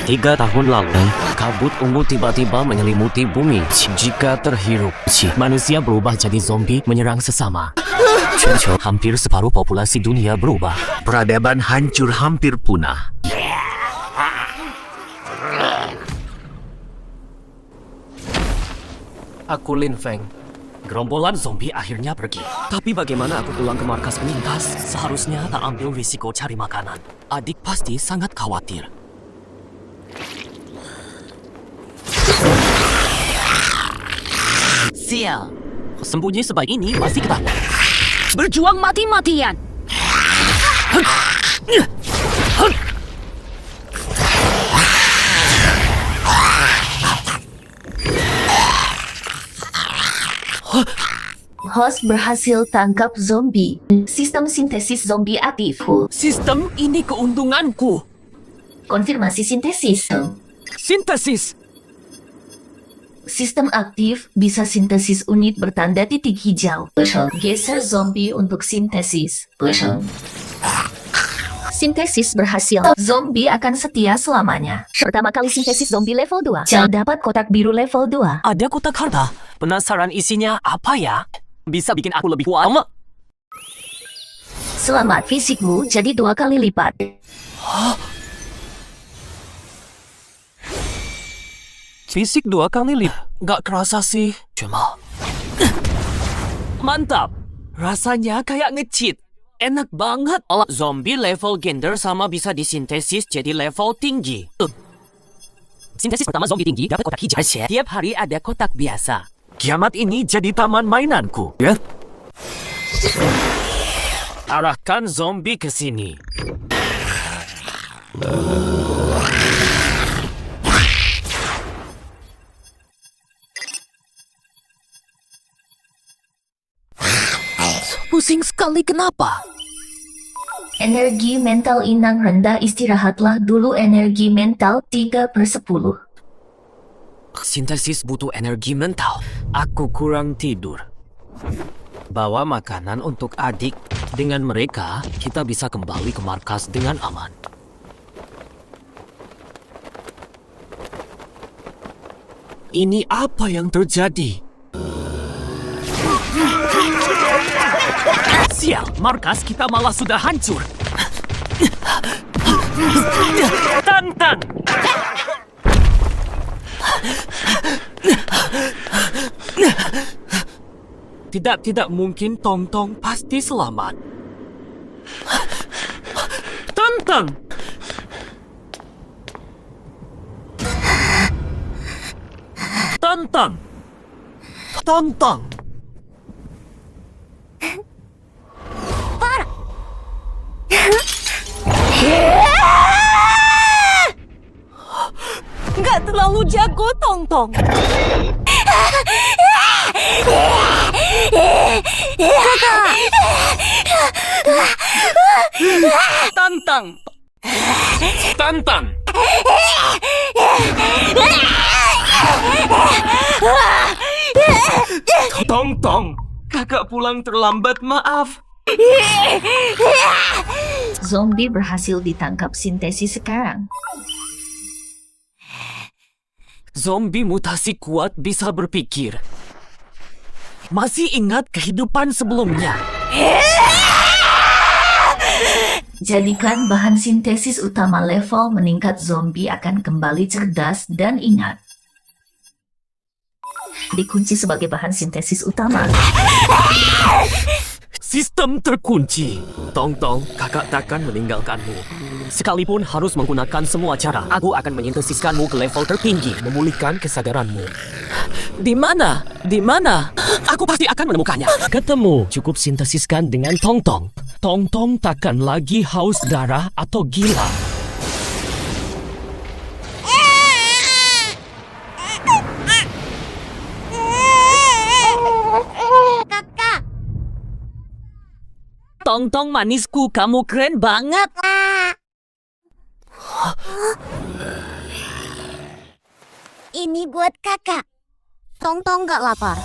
3 tahun lalu, kabut ungu tiba-tiba menyelimuti bumi. Jika terhirup, manusia berubah jadi zombie menyerang sesama. Hampir separuh populasi dunia berubah. Peradaban hancur hampir punah. Aku Lin Feng. Gerombolan zombie akhirnya pergi. Tapi bagaimana aku pulang ke markas penyintas? Seharusnya tak ambil risiko cari makanan. Adik pasti sangat khawatir. Sial. Sembunyi sebaik ini masih ketahuan. Berjuang mati-matian. Host berhasil tangkap zombie. Sistem sintesis zombie aktif. Sistem ini keuntunganku. Konfirmasi sintesis. Sintesis. Sistem aktif bisa sintesis unit bertanda titik hijau. Geser zombie untuk sintesis. Sintesis berhasil. Zombie akan setia selamanya. Pertama kali sintesis zombie level 2. Dapat kotak biru level 2. Ada kotak harta. Penasaran isinya apa ya? Bisa bikin aku lebih kuat. Selamat, fisikmu jadi 2 kali lipat. Fisik 2 kali lipat. Gak kerasa sih. Cuma mantap. Rasanya kayak nge-cheat. Enak banget. Zombie level gender sama bisa disintesis jadi level tinggi. Sintesis pertama zombie tinggi dapat kotak hijau. Tiap hari ada kotak biasa. Kiamat ini jadi taman mainanku. Ya? Arahkan zombie ke sini. Pusing sekali, kenapa? Energi mental Inang rendah, istirahatlah dulu. Energi mental 3/10. Sintesis butuh energi mental. Aku kurang tidur. Bawa makanan untuk adik. Dengan mereka, kita bisa kembali ke markas dengan aman. Ini apa yang terjadi? Sial, markas kita malah sudah hancur. Tantang! Tidak mungkin Tong Tong pasti selamat. Tantang! Tantang! Tantang! Nggak terlalu jago, Tong Tong. Tantang! Tantang! Tong Tong, kakak pulang terlambat, maaf. Zombie berhasil ditangkap sintesis sekarang. Zombie mutasi kuat bisa berpikir. Masih ingat kehidupan sebelumnya. Jadikan bahan sintesis utama level meningkat, zombie akan kembali cerdas dan ingat. Dikunci sebagai bahan sintesis utama. Sistem terkunci. Tong Tong, kakak takkan meninggalkanmu. Sekalipun harus menggunakan semua cara, aku akan menyintesiskanmu ke level tertinggi, memulihkan kesadaranmu. Di mana? Di mana? Aku pasti akan menemukannya. Ketemu. Cukup sintesiskan dengan Tong Tong. Tong Tong takkan lagi haus darah atau gila. Tong Tong manisku, kamu keren banget. Ini buat kakak. Tong Tong nggak lapar.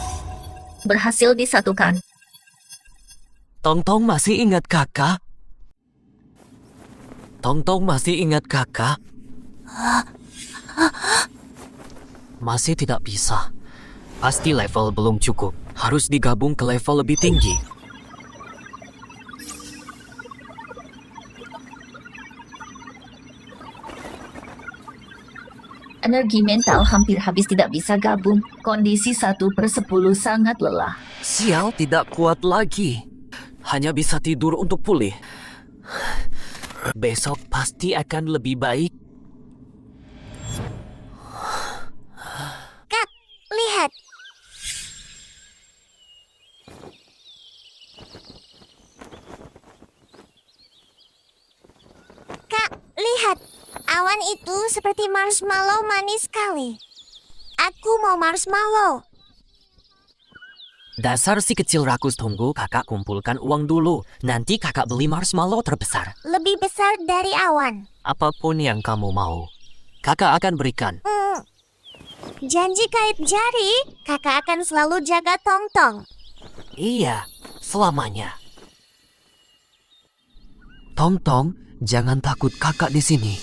Berhasil disatukan. Tong Tong masih ingat kakak? Tong Tong masih ingat kakak? Masih tidak bisa. Pasti level belum cukup. Harus digabung ke level lebih tinggi. Energi mental hampir habis, tidak bisa gabung. Kondisi 1/10 sangat lelah. Sial, tidak kuat lagi. Hanya bisa tidur untuk pulih. Besok pasti akan lebih baik. Kak, lihat. Kak, lihat. Awan itu seperti marshmallow manis sekali. Aku mau marshmallow. Dasar si kecil rakus, tunggu kakak kumpulkan uang dulu. Nanti kakak beli marshmallow terbesar. Lebih besar dari awan. Apapun yang kamu mau, kakak akan berikan. Janji kait jari, kakak akan selalu jaga Tong-Tong. Iya, selamanya. Tong-Tong, jangan takut, kakak di sini.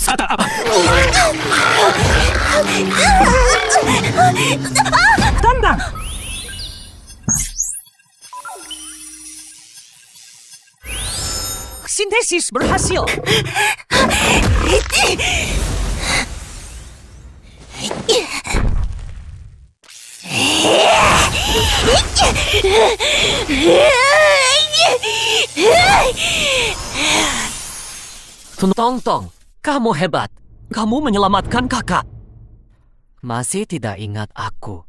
Ada apa? Tantang! Sintesis berhasil. Tong-Tong, kamu hebat. Kamu menyelamatkan kakak. Masih tidak ingat aku.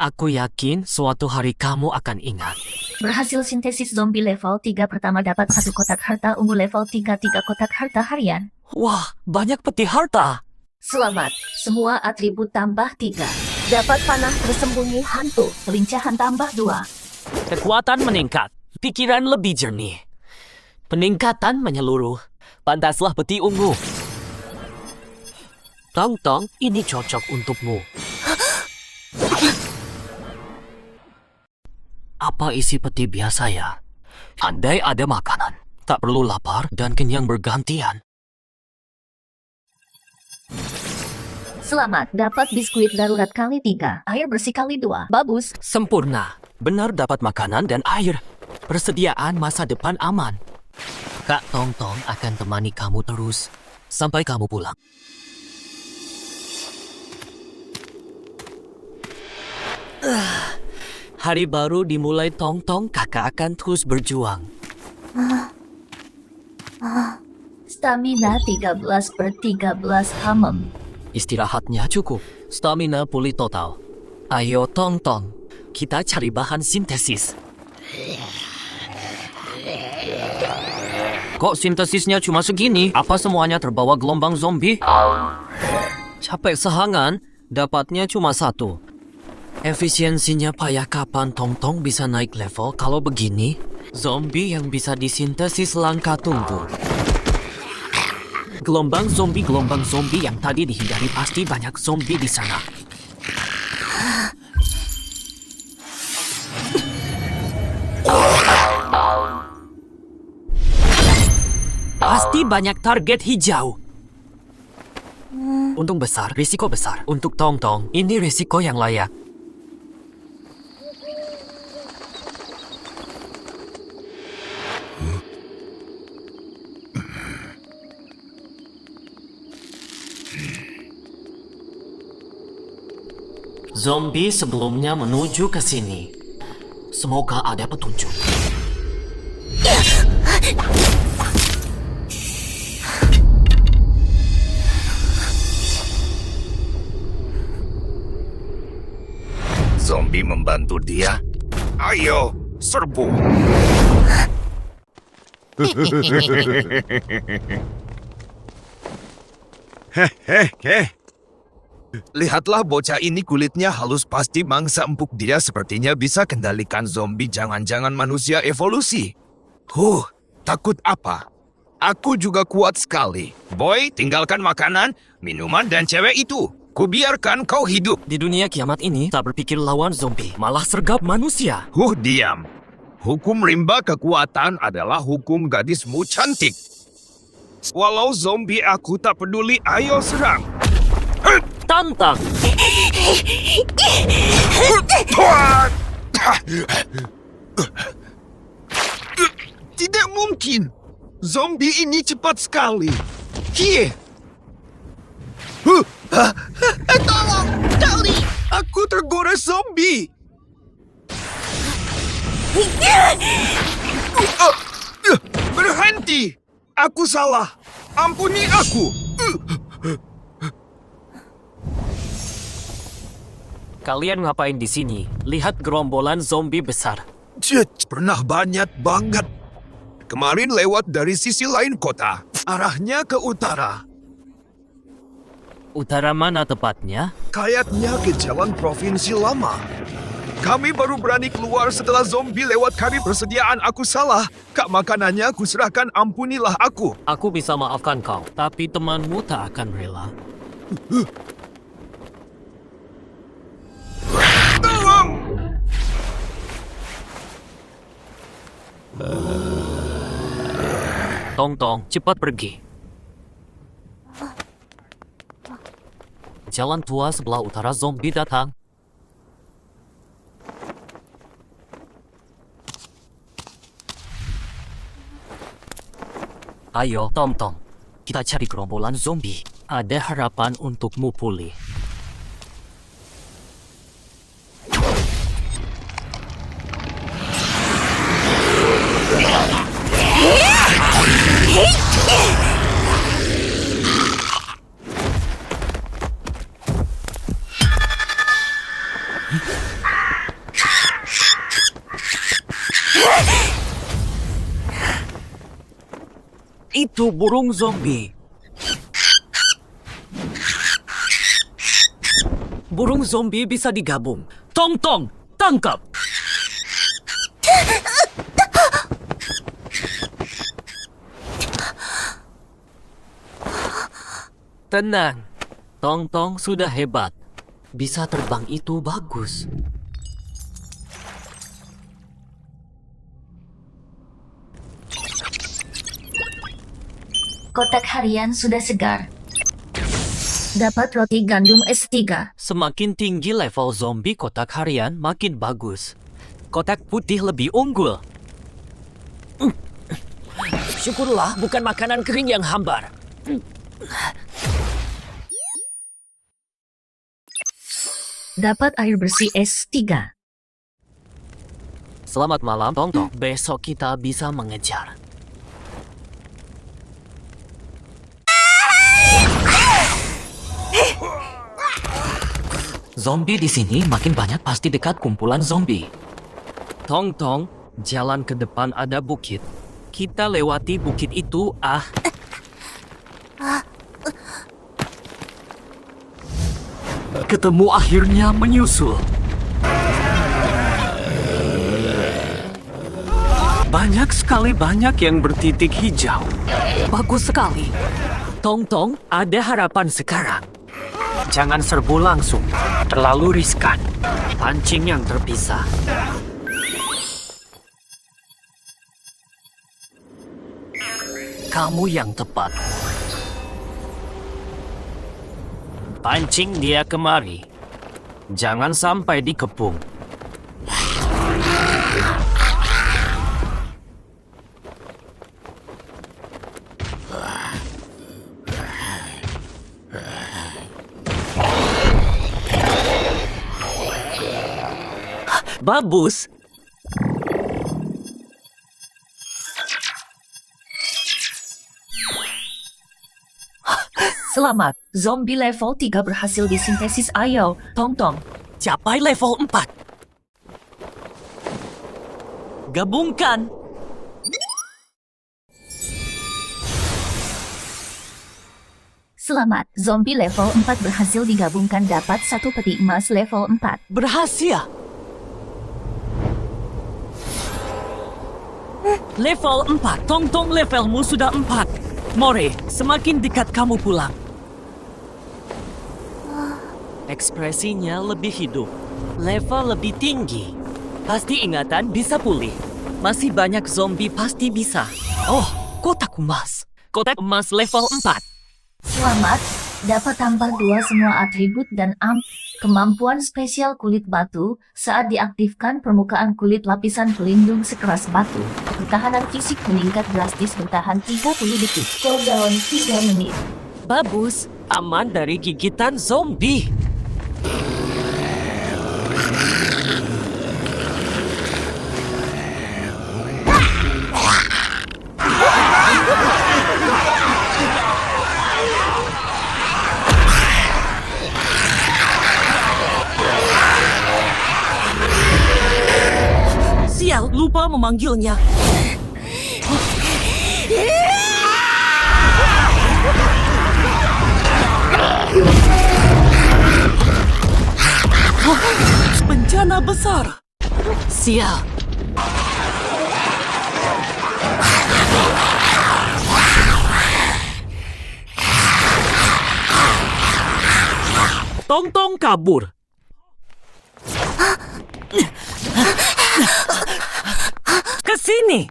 Aku yakin suatu hari kamu akan ingat. Berhasil sintesis zombie level 3 pertama, dapat 1 kotak harta ungu, level 3 3 kotak harta harian. Wah, banyak peti harta. Selamat, semua atribut tambah 3. Dapat panah tersembunyi hantu, pelincahan tambah 2. Kekuatan meningkat, pikiran lebih jernih. Peningkatan menyeluruh. Pantaslah peti ungu. Tong-Tong, ini cocok untukmu. Apa isi peti biasa ya? Andai ada makanan, tak perlu lapar dan kenyang bergantian. Selamat, dapat biskuit darurat kali 3, air bersih kali 2. Bagus. Sempurna. Benar, dapat makanan dan air. Persediaan masa depan aman. Kak Tong-Tong akan temani kamu terus sampai kamu pulang. Hari baru dimulai, Tong-Tong. Kakak akan terus berjuang. Stamina 13/13 hamem. Istirahatnya cukup. Stamina pulih total. Ayo Tong-Tong, kita cari bahan sintesis. Kok sintesisnya cuma segini? Apa semuanya terbawa gelombang zombie? Capek sehangan, dapatnya cuma 1. Efisiensinya payah, kapan Tong-Tong bisa naik level kalau begini? Zombie yang bisa disintesis langka tunggu. Gelombang zombie yang tadi dihindari, pasti banyak zombie di sana. Pasti banyak target hijau. Untung besar, risiko besar. Untuk Tong-Tong, ini risiko yang layak. Zombie sebelumnya menuju ke sini. Semoga ada petunjuk. zombie membantu dia? Ayo, serbu! Hehehe. Lihatlah bocah ini kulitnya halus pasti mangsa empuk dia sepertinya bisa kendalikan zombie jangan-jangan manusia evolusi. Takut apa? Aku juga kuat sekali. Boy, tinggalkan makanan, minuman dan cewek itu. Kubiarkan kau hidup. Di dunia kiamat ini, tak berpikir lawan zombie, malah sergap manusia. Diam. Hukum rimba kekuatan adalah hukum gadismu cantik. Walau zombie aku tak peduli, ayo serang. Tantang! Tidak mungkin. Zombie ini cepat sekali. Kie. Tolong, Charlie. Aku tergores zombie. Berhenti. Aku salah. Ampuni aku. Kalian ngapain di sini? Lihat gerombolan zombie besar. Pernah banyak banget. Kemarin lewat dari sisi lain kota. Arahnya ke utara. Utara mana tepatnya? Kayaknya ke jalan provinsi lama. Kami baru berani keluar setelah zombie lewat kami persediaan aku salah. Kak makanannya aku serahkan, ampunilah aku. Aku bisa maafkan kau, tapi temanmu tak akan rela. Tolong! Tong, cepat pergi. Jalan tua sebelah utara zombie datang. Ayo, Tom. Kita cari gerombolan zombie. Ada harapan untukmu pulih. Itu burung zombie. Burung zombie bisa digabung. Tong, tangkap! Tenang. Tong sudah hebat. Bisa terbang itu bagus. Kotak harian sudah segar. Dapat roti gandum S3. Semakin tinggi level zombie kotak harian, makin bagus. Kotak putih lebih unggul. Syukurlah bukan makanan kering yang hambar. Dapat air bersih S3. Selamat malam, Tong. Besok kita bisa mengejar. Zombie di sini makin banyak pasti dekat kumpulan zombie. Tong, jalan ke depan ada bukit. Kita lewati bukit itu, Ketemu akhirnya menyusul. Banyak yang bertitik hijau. Bagus sekali. Tong, ada harapan sekarang. Jangan serbu langsung, terlalu riskan. Pancing yang terpisah. Kamu yang tepat. Pancing dia kemari. Jangan sampai dikepung. Babus. Selamat, zombie level 3 berhasil disintesis. Ayo, Tong. Capai level 4. Gabungkan. Selamat, zombie level 4 berhasil digabungkan dapat 1 peti emas level 4. Berhasil. Level 4. Tong-tong levelmu sudah 4. More, semakin dekat kamu pulang. Ekspresinya lebih hidup. Level lebih tinggi. Pasti ingatan bisa pulih. Masih banyak zombie pasti bisa. Oh, kotak emas. Kotak emas level 4. Selamat, dapat tambah 2 semua atribut dan kemampuan spesial kulit batu. Saat diaktifkan permukaan kulit lapisan pelindung sekeras batu. Ketahanan fisik meningkat drastis bertahan 30 detik. Cooldown 3 menit. Bagus, aman dari gigitan zombie. Sial, lupa memanggilnya. Bencana besar. Sial. Tong-tong kabur. Ke sini.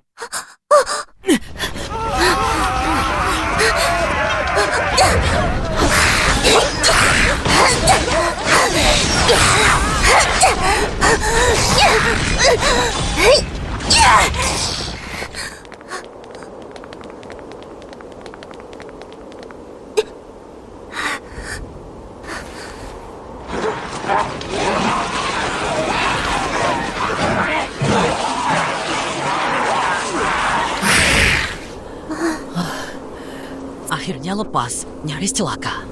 Akhirnya lepas, nyaris celaka.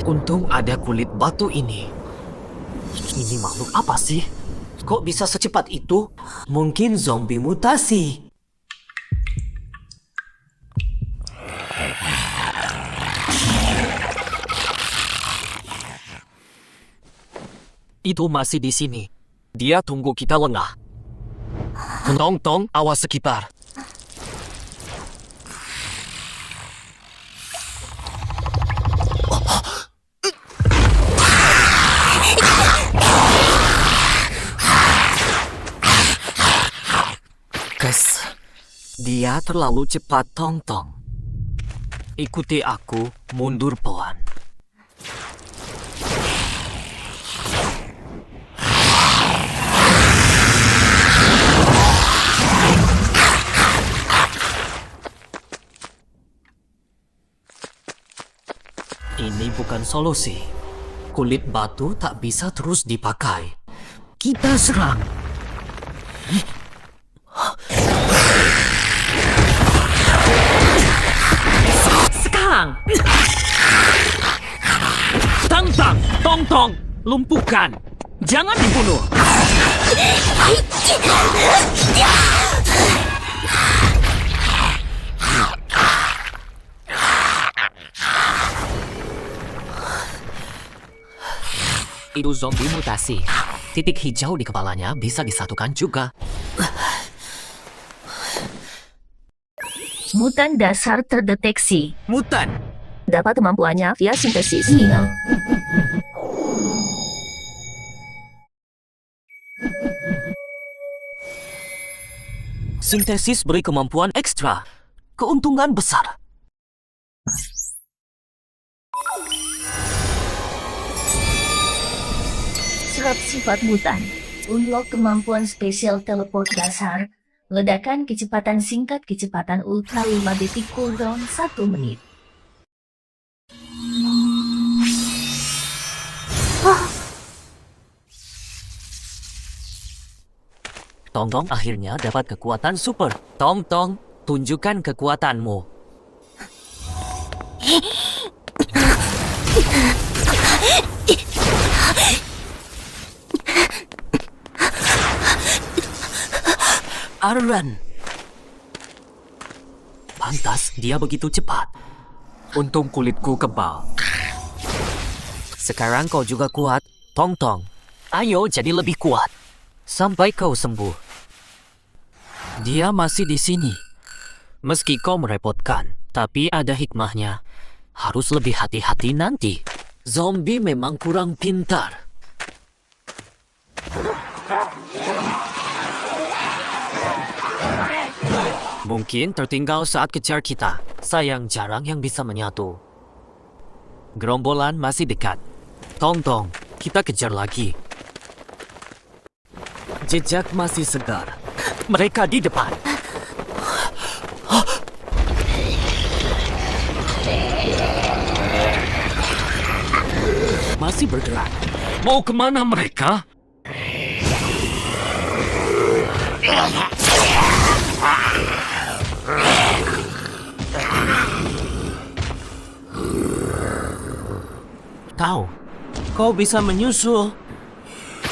Untung ada kulit batu ini. Ini makhluk apa sih? Kok bisa secepat itu? Mungkin zombie mutasi. Itu masih di sini. Dia tunggu kita lengah. Tong-tong, awas sekitar. Dia terlalu cepat, Tong-tong. Ikuti aku, mundur pelan. Ini bukan solusi. Kulit batu tak bisa terus dipakai. Kita serang. Sekarang. Tang-tang, tong-tong, lumpuhkan. Jangan dibunuh. Itu zombie mutasi. Titik hijau di kepalanya bisa disatukan juga. Mutan dasar terdeteksi. Mutan. Dapat kemampuannya via sintesis. Sinyal. Sintesis beri kemampuan ekstra. Keuntungan besar. Serap sifat mutan. Unlock kemampuan spesial teleport dasar. Ledakan kecepatan singkat kecepatan ultra 5 detik cooldown 1 menit. Tong Tong akhirnya dapat kekuatan super. Tong Tong, tunjukkan kekuatanmu. Arlan. Pantas dia begitu cepat. Untung kulitku kebal. Sekarang kau juga kuat, Tong Tong. Ayo jadi lebih kuat. Sampai kau sembuh. Dia masih di sini. Meski kau merepotkan, tapi ada hikmahnya. Harus lebih hati-hati nanti. Zombie memang kurang pintar. Mungkin tertinggal saat kejar kita. Sayang jarang yang bisa menyatu. Gerombolan masih dekat. Tong Tong, kita kejar lagi. Jejak masih segar. Mereka di depan. Masih bergerak. Mau kemana mereka? Tahu, kau bisa menyusul.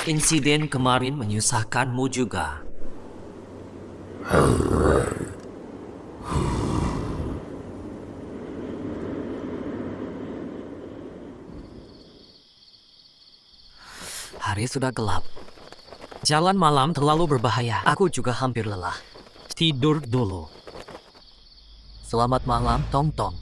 Insiden kemarin menyusahkanmu juga. Hari sudah gelap. Jalan malam terlalu berbahaya. Aku juga hampir lelah. Tidur dulu. Selamat malam, Tong Tong.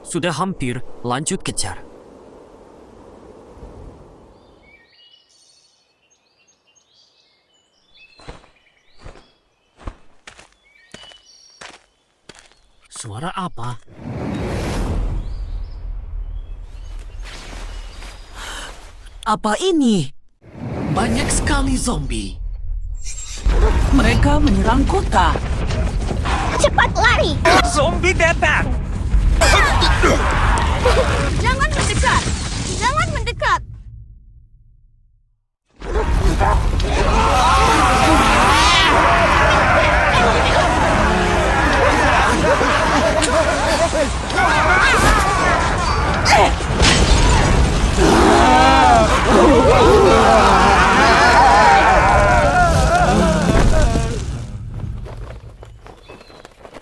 Sudah hampir, lanjut kejar. Suara apa? Apa ini? Banyak sekali zombie. Mereka menyerang kota. Cepat lari! Zombie datang! Jangan mendekat! Jangan mendekat!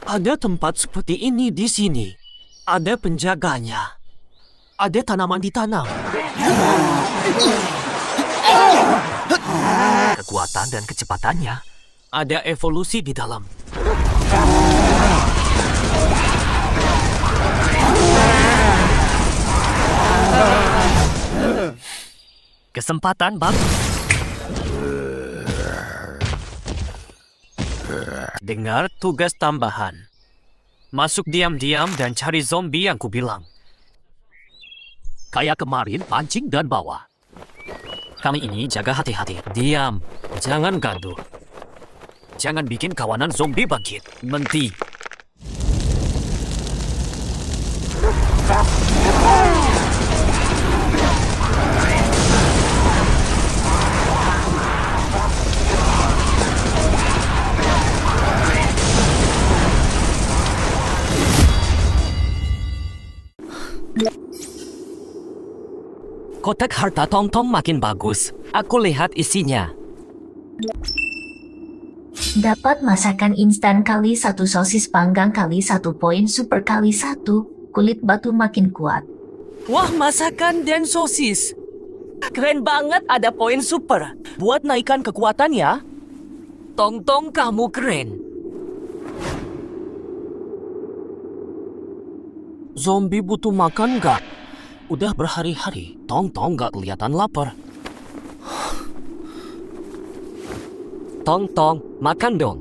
Ada tempat seperti ini di sini. Ada penjaganya. Ada tanaman ditanam. Kekuatan dan kecepatannya. Ada evolusi di dalam. Kesempatan bagus. Dengar tugas tambahan. Masuk diam-diam dan cari zombie yang kubilang. Kayak kemarin, pancing dan bawa. Kali ini jaga hati-hati. Diam, jangan gaduh. Jangan bikin kawanan zombie bangkit. Menti. Kotak harta Tong Tong makin bagus. Aku lihat isinya. Dapat masakan instan kali 1 sosis panggang kali 1 poin super kali 1, kulit batu makin kuat. Wah, masakan dan sosis. Keren banget ada poin super. Buat naikkan kekuatan ya. Tong Tong, kamu keren. Zombie butuh makan nggak? Udah berhari-hari, Tong-Tong nggak kelihatan lapar. Tong-Tong, makan dong.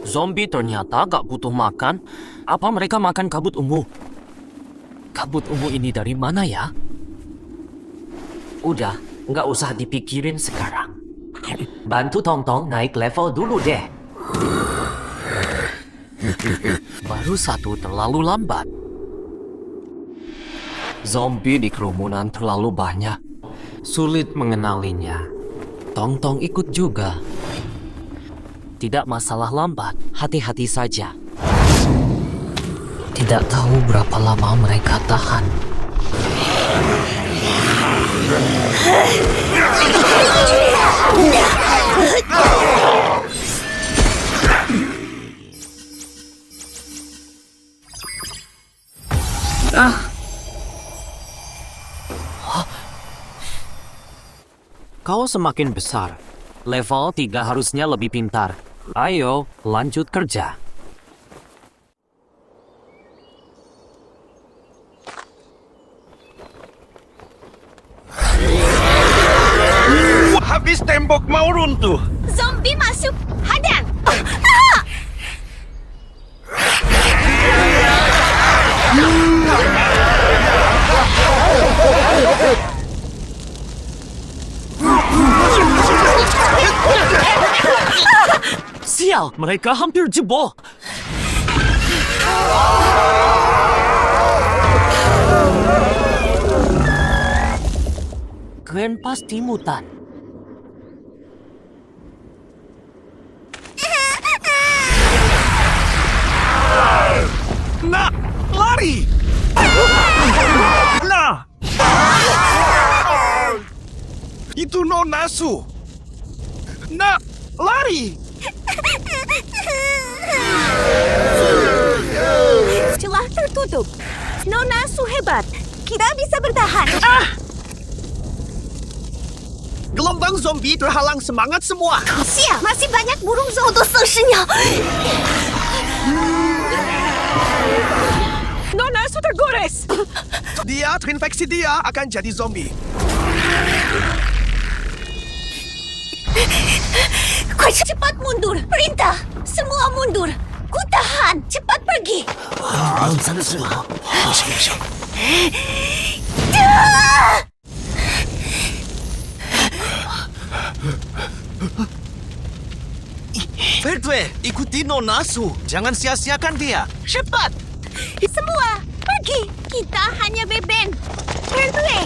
Zombie ternyata gak butuh makan. Apa mereka makan kabut ungu? Kabut ungu ini dari mana ya? Udah, nggak usah dipikirin sekarang. Bantu Tong-Tong naik level dulu deh. Baru satu terlalu lambat. Zombie di kerumunan terlalu banyak. Sulit mengenalinya. Tong-Tong ikut juga. Tidak masalah lambat, hati-hati saja. Tidak tahu berapa lama mereka tahan. Kau semakin besar. Level 3 harusnya lebih pintar. Ayo, lanjut kerja. Habis tembok mau runtuh. Zombie masuk. Hadang. Sial, mereka hampir jebol. Gwen pasti mutan. Nah, lari! Nah! Itu Nonasu! Nah, lari! Celah tertutup. Nonasu hebat. Kita bisa bertahan. Gelombang zombie terhalang semangat semua. Siap, masih banyak burung zombie. Untuk selesainya. Nonasu tergores. Dia terinfeksi, dia akan jadi zombie. Cepat mundur. Perintah. Semua mundur. Ku tahan. Cepat pergi. Verdwe, ikuti Nonasu. Jangan sia-siakan dia. Cepat. Semua pergi. Kita hanya beben. Verdwe.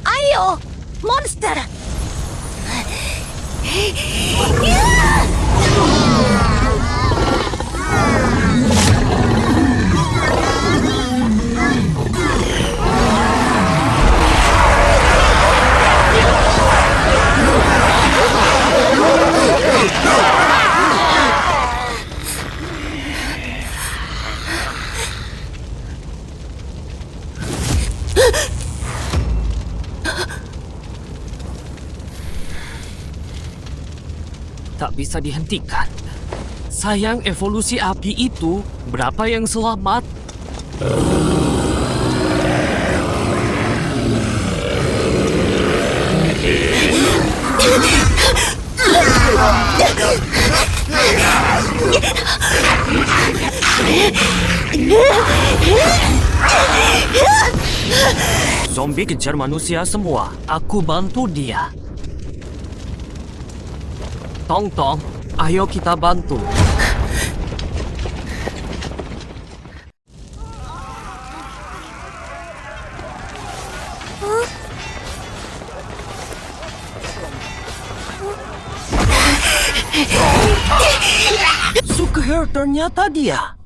Ayo, monster. Tak bisa dihentikan. Sayang, evolusi api itu, berapa yang selamat? Zombie kejar manusia semua. Aku bantu dia. Tong-Tong, ayo kita bantu. Sukher, ternyata dia.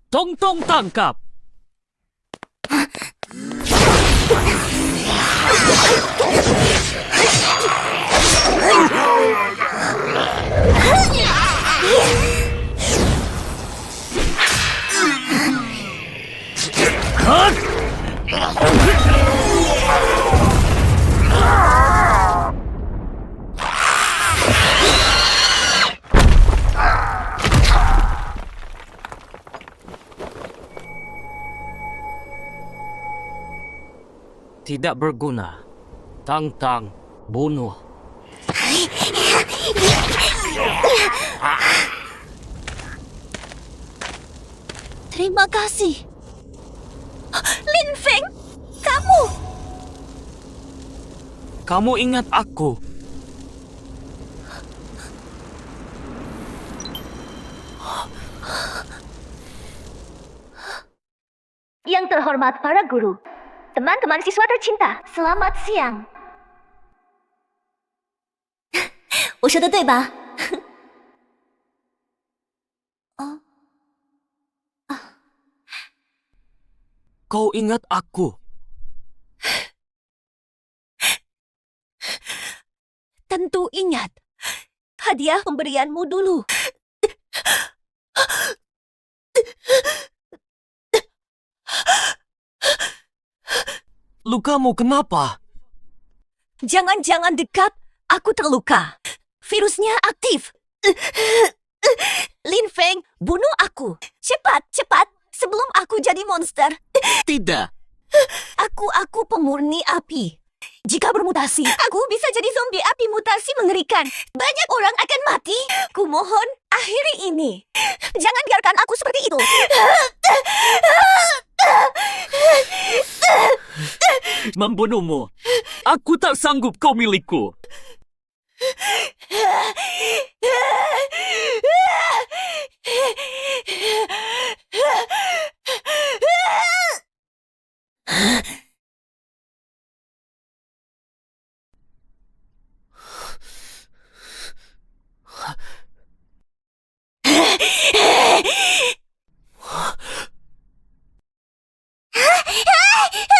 Tong-Tong tangkap. Tidak berguna. Tang-tang, bunuh. Terima kasih. Lin Feng, kamu. Kamu ingat aku. Yang terhormat para guru, teman-teman siswa tercinta, selamat siang. 我说的对吧？ Kau ingat aku. Tentu ingat. Hadiah pemberianmu dulu. Lukamu kenapa? Jangan-jangan dekat, aku terluka. Virusnya aktif. Lin Feng, bunuh aku. Cepat, cepat, sebelum aku jadi monster. Tidak. Aku pemurni api. Jika bermutasi, aku bisa jadi zombie api mutasi mengerikan. Banyak orang akan mati. Kumohon, akhiri ini. Jangan biarkan aku seperti itu. Membunuhmu. Aku tak sanggup kau milikku.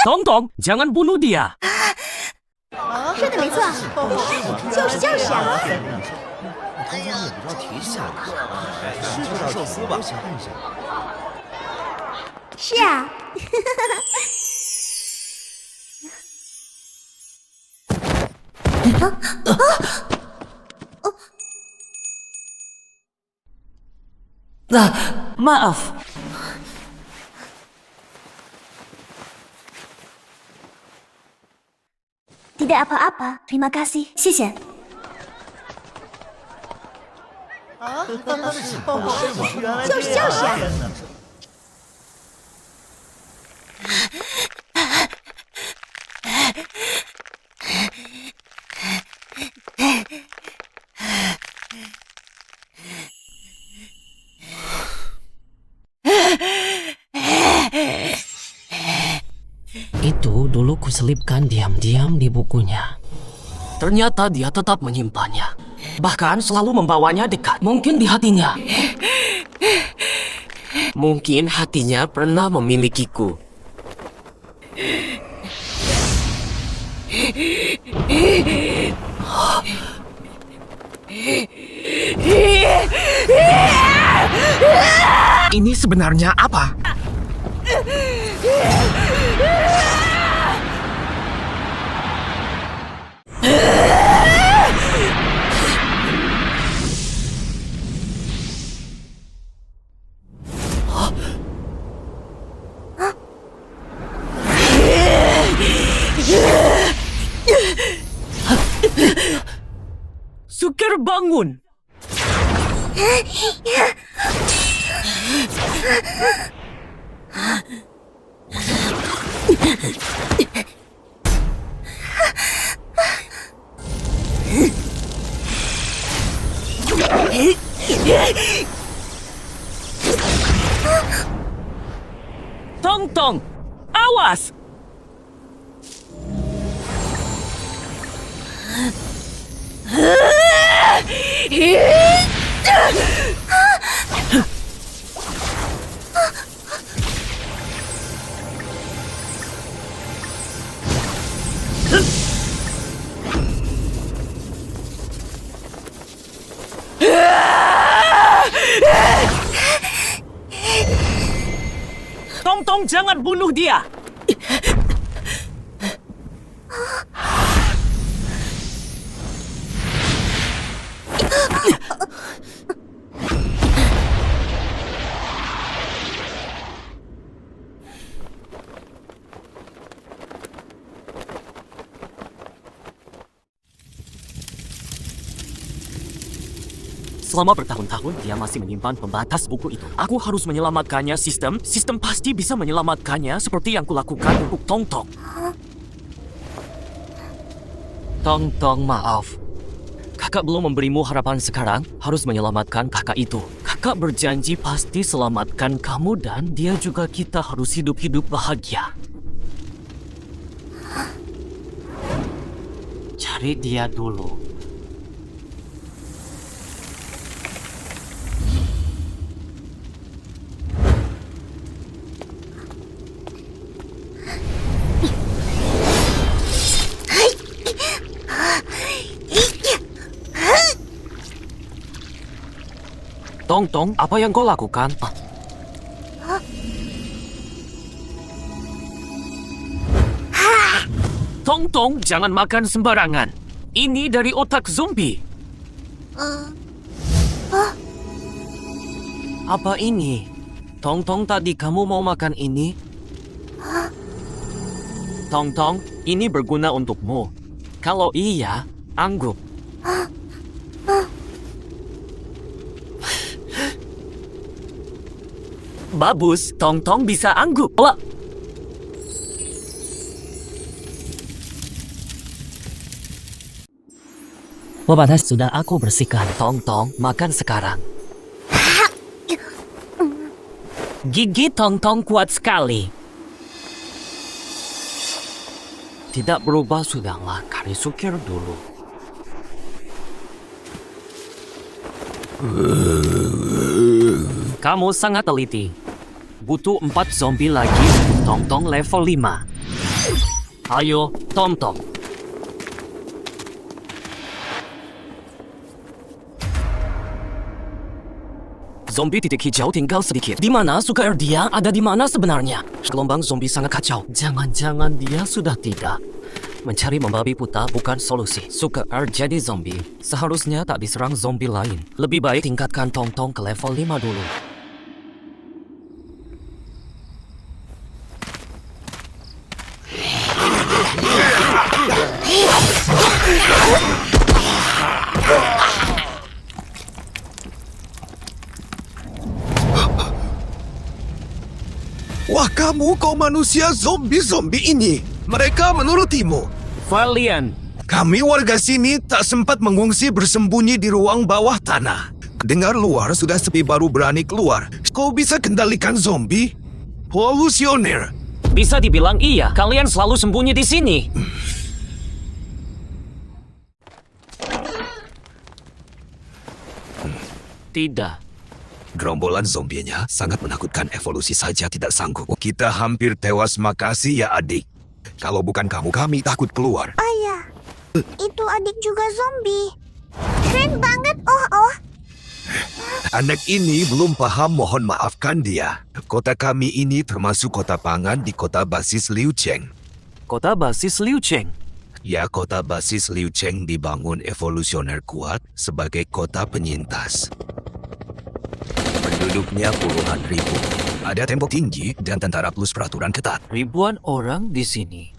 Tong-tong, jangan bunuh dia. 说的没错，就是啊。是啊。Maaf. Tidak apa-apa, terima kasih. 谢谢。就是啊。Itu dulu kuselipkan diam-diam di bukunya. Ternyata dia tetap menyimpannya. Bahkan selalu membawanya dekat. Mungkin di hatinya. Mungkin hatinya pernah memilikiku. Ini sebenarnya apa? Sukir bangun. Tong-tong, awas! Tong-tong, jangan bunuh dia! Selama bertahun-tahun, dia masih menyimpan pembatas buku itu. Aku harus menyelamatkannya, sistem. Sistem pasti bisa menyelamatkannya seperti yang kulakukan untuk Tong Tong. Tong Tong, maaf. Kakak belum memberimu harapan sekarang, harus menyelamatkan kakak itu. Kakak berjanji pasti selamatkan kamu dan dia juga kita harus hidup-hidup bahagia. Cari dia dulu. Tong Tong, apa yang kau lakukan? Tong Tong, jangan makan sembarangan. Ini dari otak zombie. Apa ini? Tong Tong, tadi kamu mau makan ini? Tong Tong, ini berguna untukmu. Kalau iya, angguk. Bagus, Tong Tong bisa angguk. Sudah aku bersihkan. Tong Tong, makan sekarang. Gigi Tong Tong kuat sekali. Tidak berubah sudahlah, kari sukir dulu. Kamu sangat teliti. Butuh 4 zombie lagi untuk Tong Tong level 5. Ayo, Tong Tong. Zombie titik hijau tinggal sedikit. Di mana Suka dia? Ada di mana sebenarnya? Gelombang zombie sangat kacau. Jangan-jangan dia sudah tidak. Mencari membabi buta bukan solusi. Suka jadi zombie. Seharusnya tak diserang zombie lain. Lebih baik tingkatkan Tong Tong ke level 5 dulu. Wah, kamu kau manusia zombie-zombie ini. Mereka menurutimu. Valian. Kami warga sini tak sempat mengungsi bersembunyi di ruang bawah tanah. Dengar luar sudah sepi baru berani keluar. Kau bisa kendalikan zombie? Polusioner. Bisa dibilang iya. Kalian selalu sembunyi di sini. Tidak. Gerombolan zombinya sangat menakutkan, evolusi saja tidak sanggup. Kita hampir tewas, makasih ya adik. Kalau bukan kamu, kami takut keluar. Ayah, itu adik juga zombie. Keren banget, oh. Anak ini belum paham, mohon maafkan dia. Kota kami ini termasuk kota pangan di kota basis Liu Cheng. Kota basis Liu Cheng. Ya, kota basis Liu Cheng dibangun evolusioner kuat sebagai kota penyintas. Penduduknya puluhan ribu. Ada tembok tinggi dan tentara plus peraturan ketat. Ribuan orang di sini.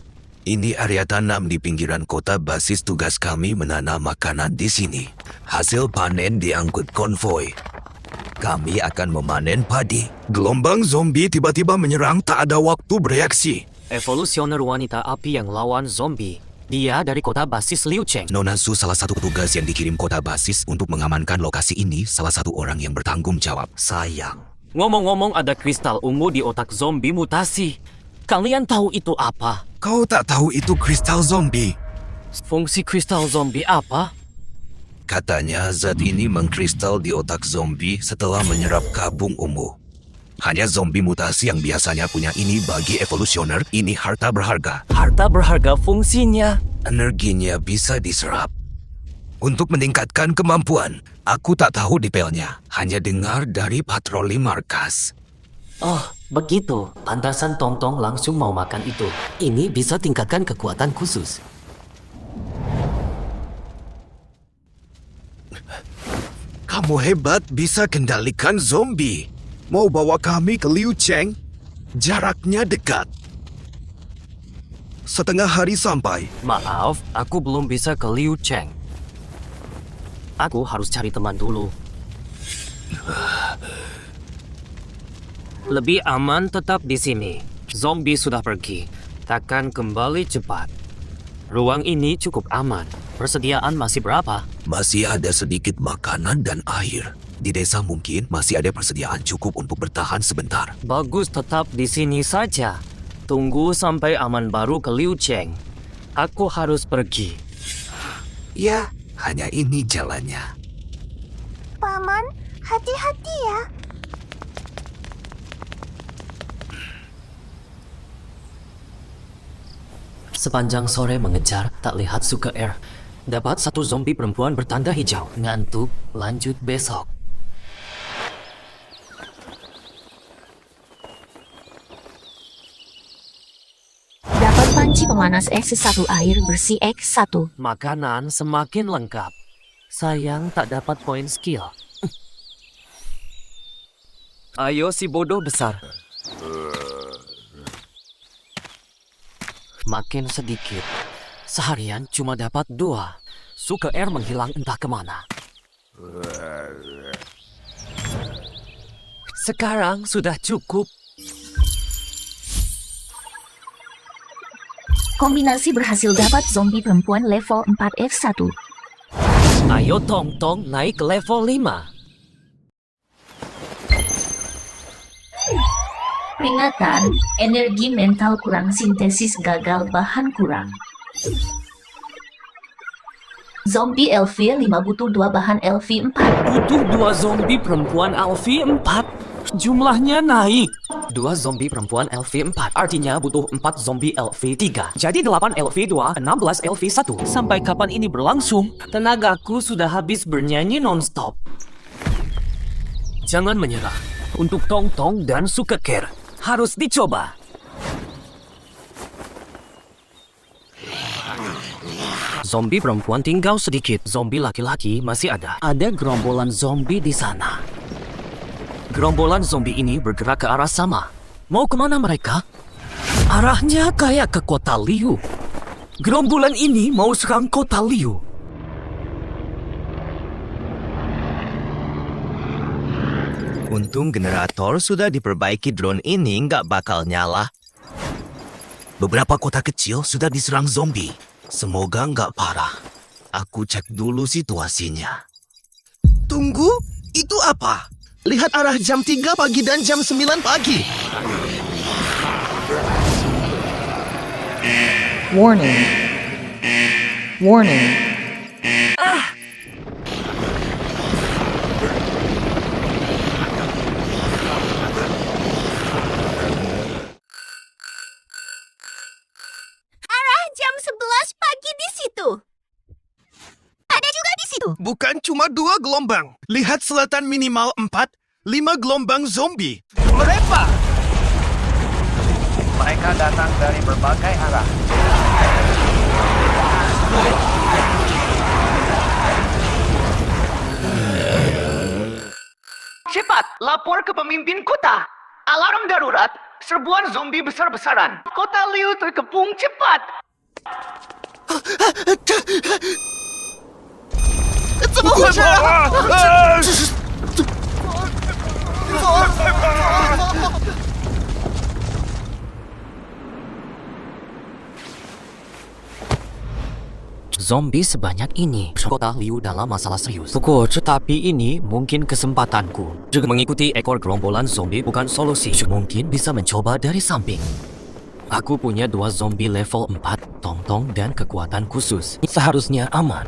Ini area tanam di pinggiran kota, basis tugas kami menanam makanan di sini. Hasil panen diangkut konvoi. Kami akan memanen padi. Gelombang zombie tiba-tiba menyerang, tak ada waktu bereaksi. Evolusioner wanita api yang lawan zombie. Dia dari kota basis Liu Cheng. Nona Su salah satu petugas yang dikirim kota basis untuk mengamankan lokasi ini, salah satu orang yang bertanggung jawab. Sayang. Ngomong-ngomong, ada kristal ungu di otak zombie mutasi. Kalian tahu itu apa? Kau tak tahu itu kristal zombie? Fungsi kristal zombie apa? Katanya zat ini mengkristal di otak zombie setelah menyerap kabung ungu. Hanya zombie mutasi yang biasanya punya ini. Bagi evolusioner, ini harta berharga. Harta berharga fungsinya. Energinya bisa diserap. Untuk meningkatkan kemampuan, aku tak tahu detailnya. Hanya dengar dari patroli markas. Oh, begitu. Pantasan Tong Tong langsung mau makan itu. Ini bisa tingkatkan kekuatan khusus. Kamu hebat, bisa kendalikan zombie. Mau bawa kami ke Liu Cheng? Jaraknya dekat. Setengah hari sampai. Maaf, aku belum bisa ke Liu Cheng. Aku harus cari teman dulu. Lebih aman tetap di sini. Zombie sudah pergi. Takkan kembali cepat. Ruang ini cukup aman. Persediaan masih berapa? Masih ada sedikit makanan dan air. Di desa mungkin masih ada persediaan cukup untuk bertahan sebentar. Bagus tetap di sini saja. Tunggu sampai aman baru ke Liu Cheng. Aku harus pergi. Ya, hanya ini jalannya. Paman, hati-hati ya. Sepanjang sore mengejar, tak lihat Suka Air. Dapat satu zombie perempuan bertanda hijau. Ngantuk, lanjut besok. Dapat panci pemanas X1 air bersih X1. Makanan semakin lengkap. Sayang tak dapat poin skill. Ayo si bodoh besar. Makin sedikit. Seharian cuma dapat 2. Suka Air menghilang entah kemana. Sekarang sudah cukup. Kombinasi berhasil dapat zombie perempuan level 4 F1. Ayo Tong-Tong naik ke level 5. Peringatan, energi mental kurang, sintesis gagal, bahan kurang. Zombie LV 5 butuh 2 bahan LV 4. Butuh 2 zombie perempuan LV 4. Jumlahnya naik. 2 zombie perempuan LV 4. Artinya butuh 4 zombie LV 3. Jadi 8 LV 2, 16 LV 1. Sampai kapan ini berlangsung? Tenagaku sudah habis bernyanyi non-stop. Jangan menyerah. Untuk Tong-Tong dan Suka Air harus dicoba. Zombie perempuan tinggal sedikit. Zombie laki-laki masih ada. Ada gerombolan zombie di sana. Gerombolan zombie ini bergerak ke arah sama. Mau kemana mereka? Arahnya kayak ke kota Liu. Gerombolan ini mau serang kota Liu. Untung generator sudah diperbaiki, drone ini nggak bakal nyala. Beberapa kota kecil sudah diserang zombie. Semoga nggak parah. Aku cek dulu situasinya. Tunggu, itu apa? Lihat arah jam 3 pagi dan jam 9 pagi. Warning. Warning. Arah jam 11 pagi di situ. Ada juga di situ. Bukan cuma 2 gelombang. Lihat selatan minimal 4, 5 gelombang zombie. Mereka datang dari berbagai arah. Cepat, lapor ke pemimpin kota. Alarm darurat, serbuan zombie besar-besaran. Kota Liu terkepung, cepat. Zombie sebanyak ini. Kota Liu dalam masalah serius. Pukul, tetapi ini mungkin kesempatanku. Juga mengikuti ekor gerombolan zombie bukan solusi. Mungkin bisa mencoba dari samping. Aku punya 2 zombie level 4, Tong-Tong dan kekuatan khusus. Seharusnya aman.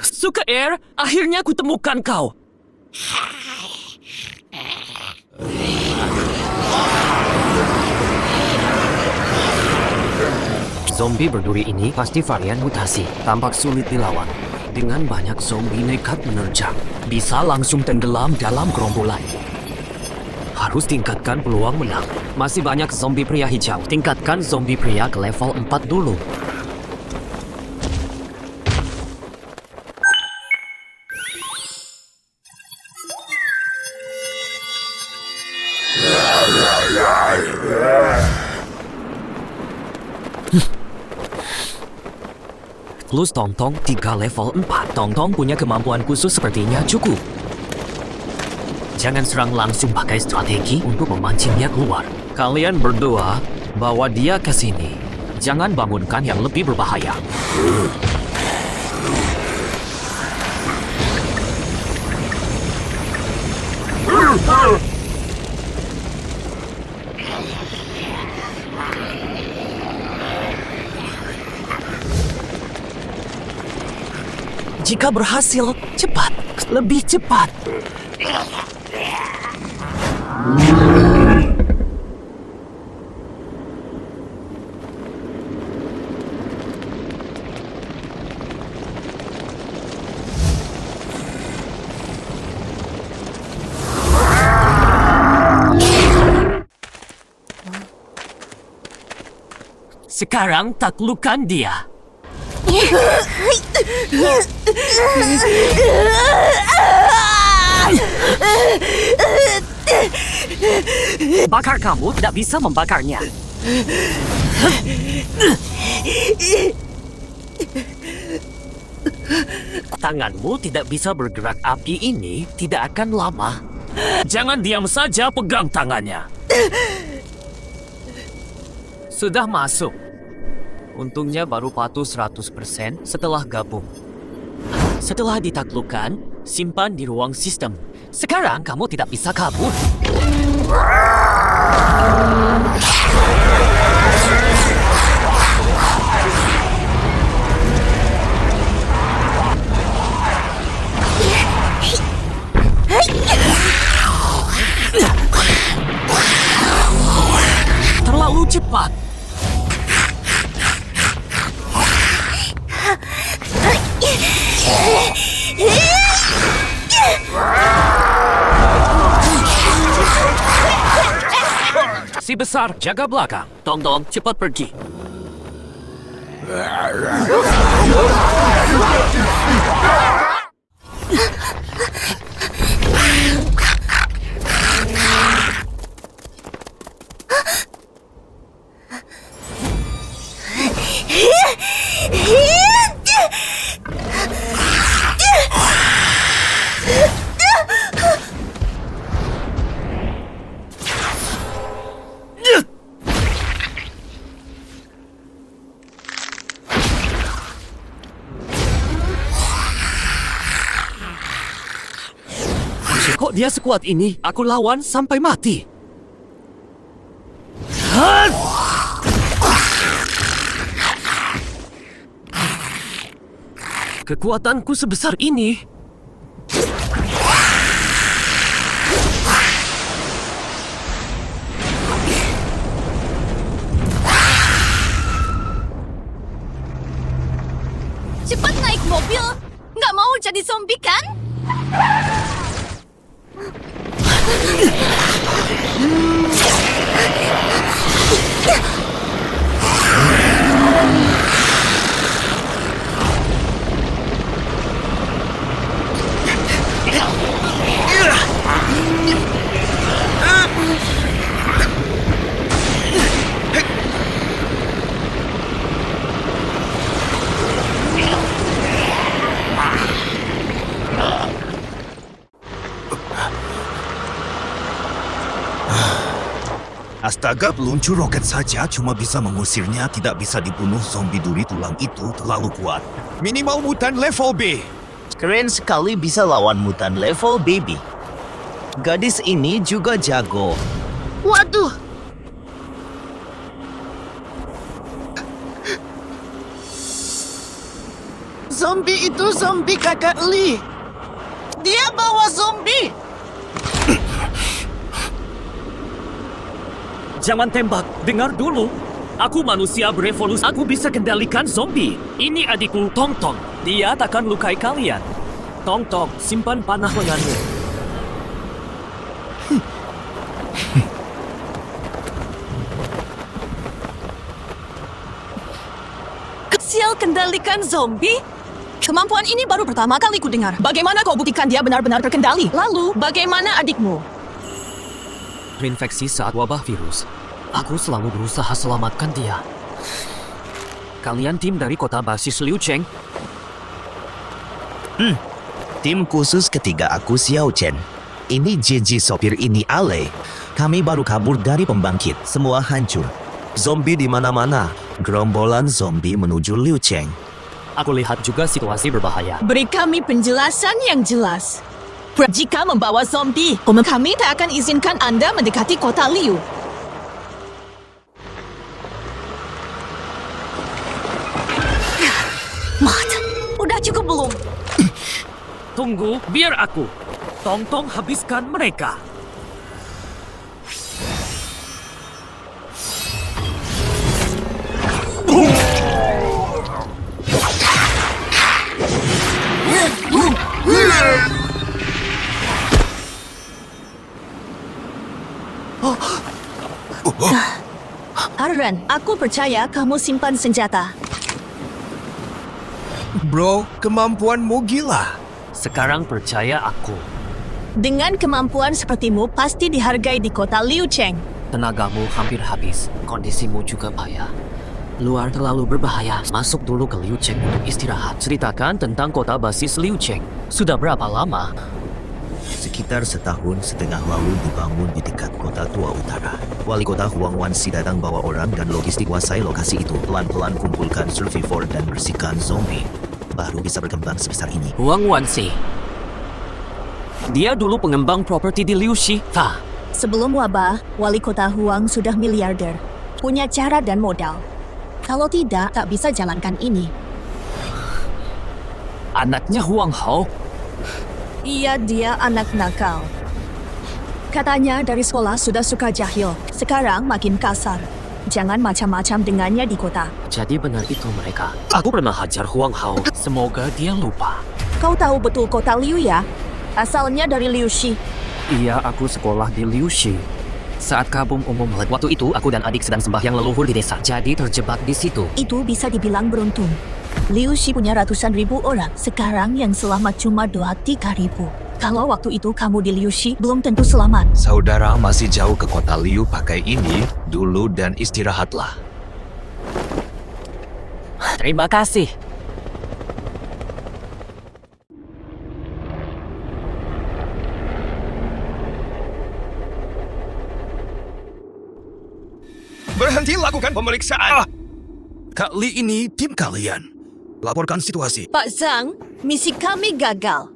Suka Air, akhirnya kutemukan kau. Zombie berduri ini pasti varian mutasi, tampak sulit dilawan. Dengan banyak zombie nekat menerjang, bisa langsung tenggelam dalam gerombolan. Harus tingkatkan peluang menang. Masih banyak zombie pria hijau. Tingkatkan zombie pria ke level 4 dulu. Plus Tong-Tong 3 level 4. Tong-Tong punya kemampuan khusus sepertinya cukup. Jangan serang langsung pakai strategi untuk memancingnya keluar. Kalian berdua bawa dia ke sini. Jangan bangunkan yang lebih berbahaya. Jika berhasil, cepat, lebih cepat. Sekarang taklukkan dia. Bakar kamu tidak bisa membakarnya. Tanganmu tidak bisa bergerak. Api ini tidak akan lama. Jangan diam saja, pegang tangannya. Sudah masuk. Untungnya baru patuh 100% setelah gabung. Setelah ditaklukkan, simpan di ruang sistem. Sekarang kamu tidak bisa kabur. Terlalu cepat. Si besar jaga belakang. Tong-Tong, cepat pergi. Kok dia sekuat ini? Aku lawan sampai mati. Kekuatanku sebesar ini. Cepat naik mobil. Nggak mau jadi zombie kan? Astaga, peluncur roket saja cuma bisa mengusirnya, tidak bisa dibunuh. Zombie duri tulang itu terlalu kuat. Minimal mutan level B. Keren sekali bisa lawan mutan level baby. Gadis ini juga jago. Waduh. Zombie itu zombie kakak Lee. Dia bawa zombie. Jangan tembak, dengar dulu. Aku manusia berevolusi. Aku bisa kendalikan zombie. Ini adikku, Tong-Tong. Dia takkan lukai kalian. Tong-Tong, simpan panah lenganmu. Sial kendalikan zombie? Kemampuan ini baru pertama kali ku dengar. Bagaimana kau buktikan dia benar-benar terkendali? Lalu, bagaimana adikmu? Terinfeksi saat wabah virus. Aku selalu berusaha selamatkan dia. Kalian tim dari kota basis Liu Cheng. Tim khusus ketiga aku Xiao Chen. Ini Gigi sopir ini Ale. Kami baru kabur dari pembangkit. Semua hancur. Zombie di mana-mana. Gerombolan zombie menuju Liu Cheng. Aku lihat juga situasi berbahaya. Beri kami penjelasan yang jelas. Jika membawa zombie, kami tak akan izinkan anda mendekati kota Liu. Mat, udah cukup belum? Tunggu, biar aku. Tong-tong habiskan mereka. Arran, aku percaya kamu simpan senjata. Bro, kemampuanmu gila. Sekarang percaya aku. Dengan kemampuan sepertimu pasti dihargai di kota Liu Cheng. Tenagamu hampir habis. Kondisimu juga payah. Luar terlalu berbahaya. Masuk dulu ke Liu Cheng untuk istirahat. Ceritakan tentang kota basis Liu Cheng. Sudah berapa lama? Sekitar setahun setengah lalu dibangun di dekat kota tua utara. Wali kota Huang Wansi datang bawa orang dan logistik kuasai lokasi itu. Pelan-pelan kumpulkan survivor dan bersihkan zombie. Baru bisa berkembang sebesar ini. Huang Wansi. Dia dulu pengembang properti di Liuxi. Sebelum wabah, wali kota Huang sudah miliarder. Punya cara dan modal. Kalau tidak, tak bisa jalankan ini. Anaknya Huang Hao. Iya, dia anak nakal. Katanya dari sekolah sudah suka jahil. Sekarang makin kasar. Jangan macam-macam dengannya di kota. Jadi benar itu mereka. Aku pernah hajar Huang Hao. Semoga dia lupa. Kau tahu betul kota Liu ya? Asalnya dari Liuxi. Iya, aku sekolah di Liuxi. Saat kabum umum waktu itu, aku dan adik sedang sembahyang leluhur di desa. Jadi terjebak di situ. Itu bisa dibilang beruntung. Liuxi punya ratusan ribu orang. Sekarang yang selamat cuma 2-3 ribu. Kalau waktu itu kamu di Liuxi, belum tentu selamat. Saudara masih jauh ke kota Liu pakai ini dulu dan istirahatlah. Terima kasih. Berhenti lakukan pemeriksaan. Kali ini tim kalian. Laporkan situasi. Pak Zhang, misi kami gagal.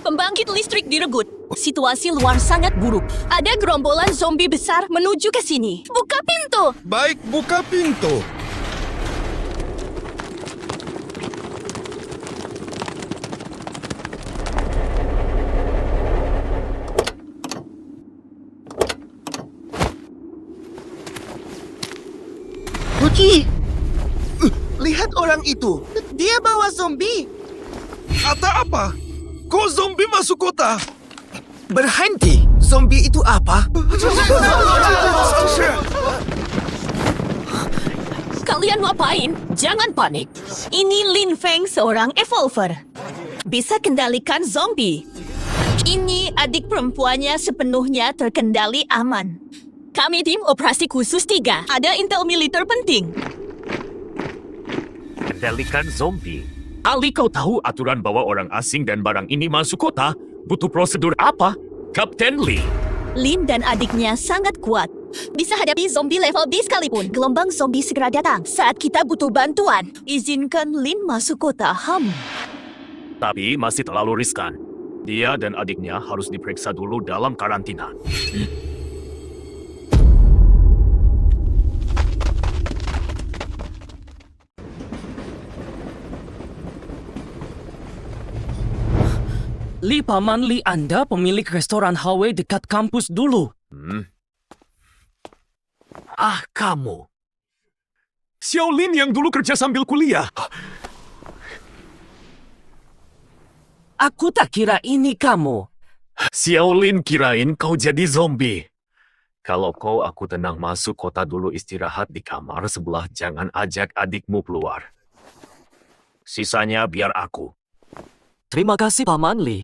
Pembangkit listrik direbut. Situasi luar sangat buruk. Ada gerombolan zombie besar menuju ke sini. Buka pintu! Baik, buka pintu. Puji! Lihat orang itu. Dia bawa zombie. Kata apa? Kok zombie masuk kota? Berhenti. Zombie itu apa? Kalian ngapain? Jangan panik. Ini Lin Feng, seorang evolver. Bisa kendalikan zombie. Ini adik perempuannya sepenuhnya terkendali aman. Kami tim operasi khusus 3. Ada intel militer penting. Kendalikan zombie. Ali, kau tahu aturan bawa orang asing dan barang ini masuk kota? Butuh prosedur apa? Kapten Lee. Lin dan adiknya sangat kuat. Bisa hadapi zombie level B sekalipun. Gelombang zombie segera datang saat kita butuh bantuan. Izinkan Lin masuk kota Ham. Tapi masih terlalu riskan. Dia dan adiknya harus diperiksa dulu dalam karantina. Li, Paman Li, Anda pemilik restoran Hawei dekat kampus dulu. Ah, kamu. Xiaolin yang dulu kerja sambil kuliah. Aku tak kira ini kamu. Xiaolin kirain kau jadi zombie. Kalau kau aku tenang masuk kota dulu istirahat di kamar sebelah, jangan ajak adikmu keluar. Sisanya biar aku. Terima kasih, Paman Li.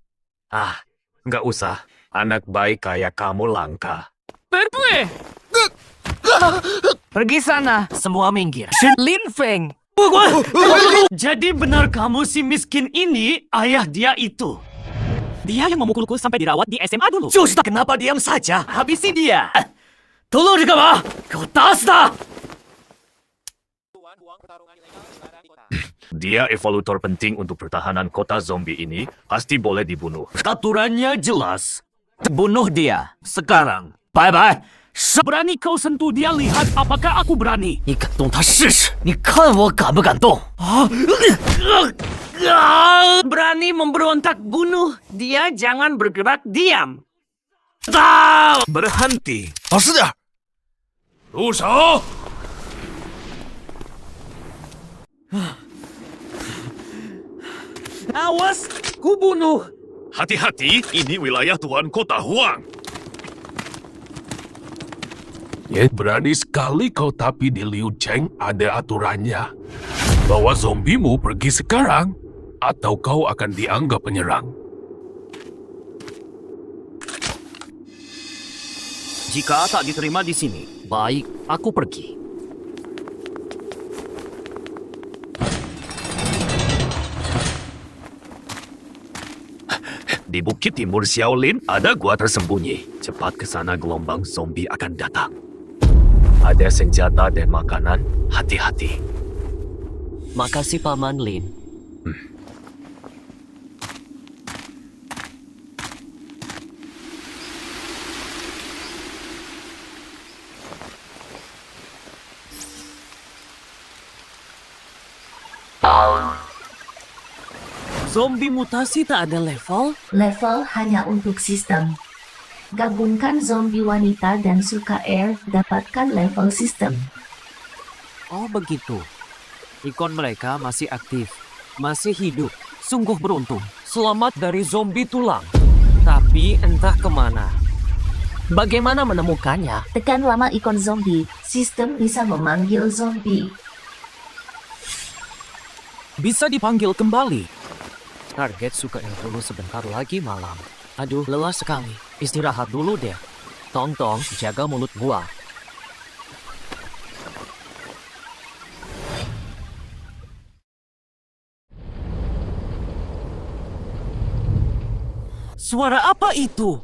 Ah, nggak usah. Anak baik kayak kamu langka. Pergi sana, semua minggir. Lin Feng, Jadi benar kamu si miskin ini ayah dia itu? Dia yang memukulku sampai dirawat di SMA dulu. Kenapa diam saja? Habisi dia. Tolong dikapa? Kau tas dah. Dia evolutor penting untuk pertahanan kota zombie ini, pasti boleh dibunuh. Aturannya jelas. Bunuh dia. Sekarang. Bye-bye. Berani kau sentuh dia, lihat apakah aku berani. 你敢动他试试，你看我敢不敢动？ Berani memberontak, bunuh dia, jangan bergerak, diam. Berhenti. 老实点。住手！ Awas, ku bunuh. Hati-hati, ini wilayah Tuan Kota Huang. Ya, berani sekali kau, tapi di Liu Cheng ada aturannya. Bawa zombimu pergi sekarang, atau kau akan dianggap penyerang. Jika tak diterima di sini, baik, aku pergi. Di Bukit Timur Xiaolin ada gua tersembunyi. Cepat ke sana, gelombang zombie akan datang. Ada senjata dan makanan, hati-hati. Makasih Paman Lin. Zombie mutasi tak ada level? Level hanya untuk sistem. Gabungkan zombie wanita dan suka air, dapatkan level sistem. Oh begitu. Ikon mereka masih aktif, masih hidup. Sungguh beruntung. Selamat dari zombie tulang. Tapi entah kemana. Bagaimana menemukannya? Tekan lama ikon zombie, sistem bisa memanggil zombie. Bisa dipanggil kembali. Target suka dulu sebentar lagi malam. Aduh, lelah sekali. Istirahat dulu deh. Tong-tong, jaga mulut gua. Suara apa itu?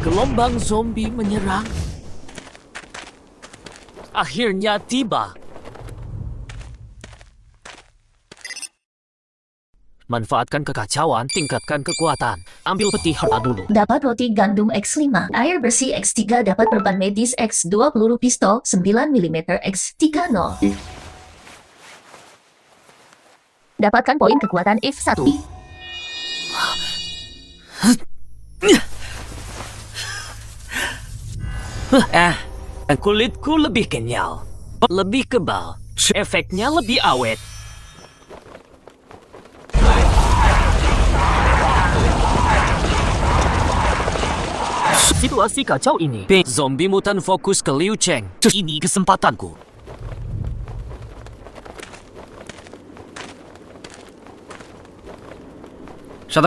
Gelombang zombie menyerang. Akhirnya tiba. Manfaatkan kekacauan, tingkatkan kekuatan. Ambil peti harta dulu. Dapat roti gandum X5, air bersih X3, dapat perban medis X2, peluru pistol 9mm X30. Dapatkan poin kekuatan F1. Kulitku lebih kenyal, lebih kebal, efeknya lebih awet. Situasi kacau ini. Zombie mutan fokus ke Liu Cheng. Ini kesempatanku.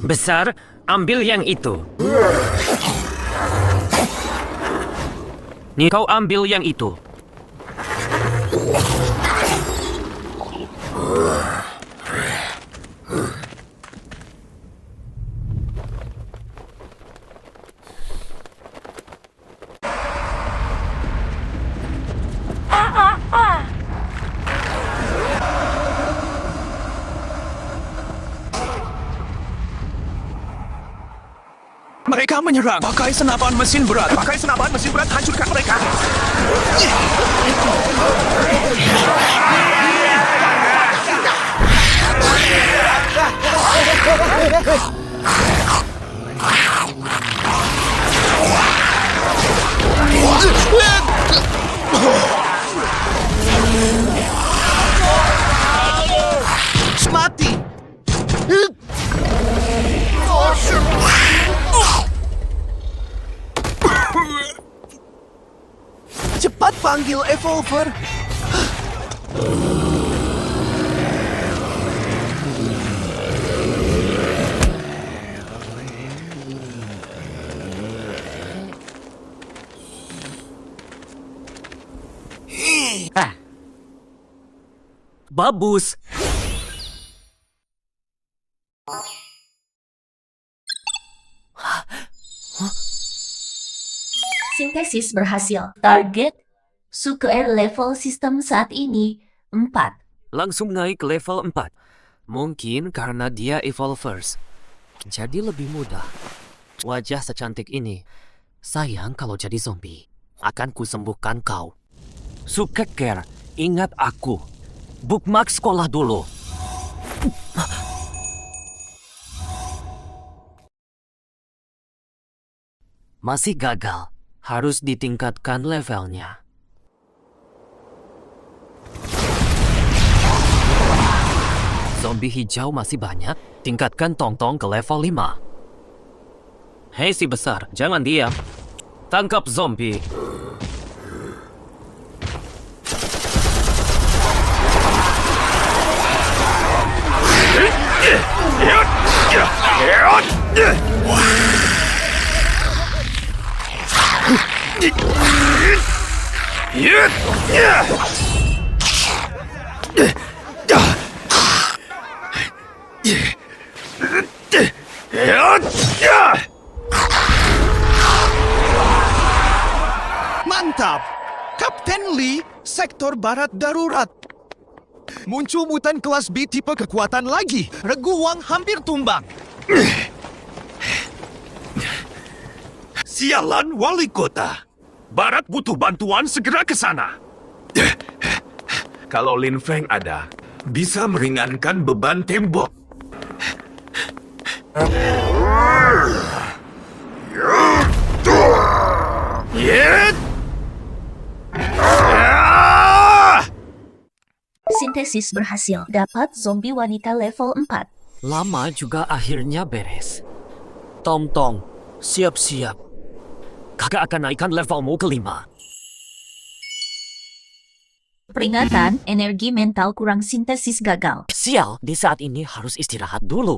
Besar, ambil yang itu. Nih kau ambil yang itu. Mereka menyerang. Pakai senapan mesin berat. Pakai senapan mesin berat, hancurkan mereka. Mati. Cepat panggil Evolver. Babus. Sintesis berhasil. Target suku air level sistem saat ini 4. Langsung naik ke level 4. Mungkin karena dia evolvers. Jadi lebih mudah. Wajah secantik ini. Sayang kalau jadi zombie. Akan kusembuhkan kau. Sukeker, ingat aku. Bookmark sekolah dulu. Masih gagal. Harus ditingkatkan levelnya. Zombie hijau masih banyak. Tingkatkan Tong-Tong ke level 5. Hei si besar, jangan diam. Tangkap zombie. Mantap! Kapten Lee, sektor barat darurat. Muncul mutan kelas B tipe kekuatan lagi. Reguwang hampir tumbang. Sialan wali kota. Barat butuh bantuan, segera ke sana. Kalau Lin Feng ada, bisa meringankan beban tembok. Sintesis berhasil. Dapat zombie wanita level 4. Lama juga akhirnya beres. Tong-Tong, siap-siap. Kakak akan naikkan levelmu ke 5. Peringatan, energi mental kurang sintesis gagal. Sial, di saat ini harus istirahat dulu.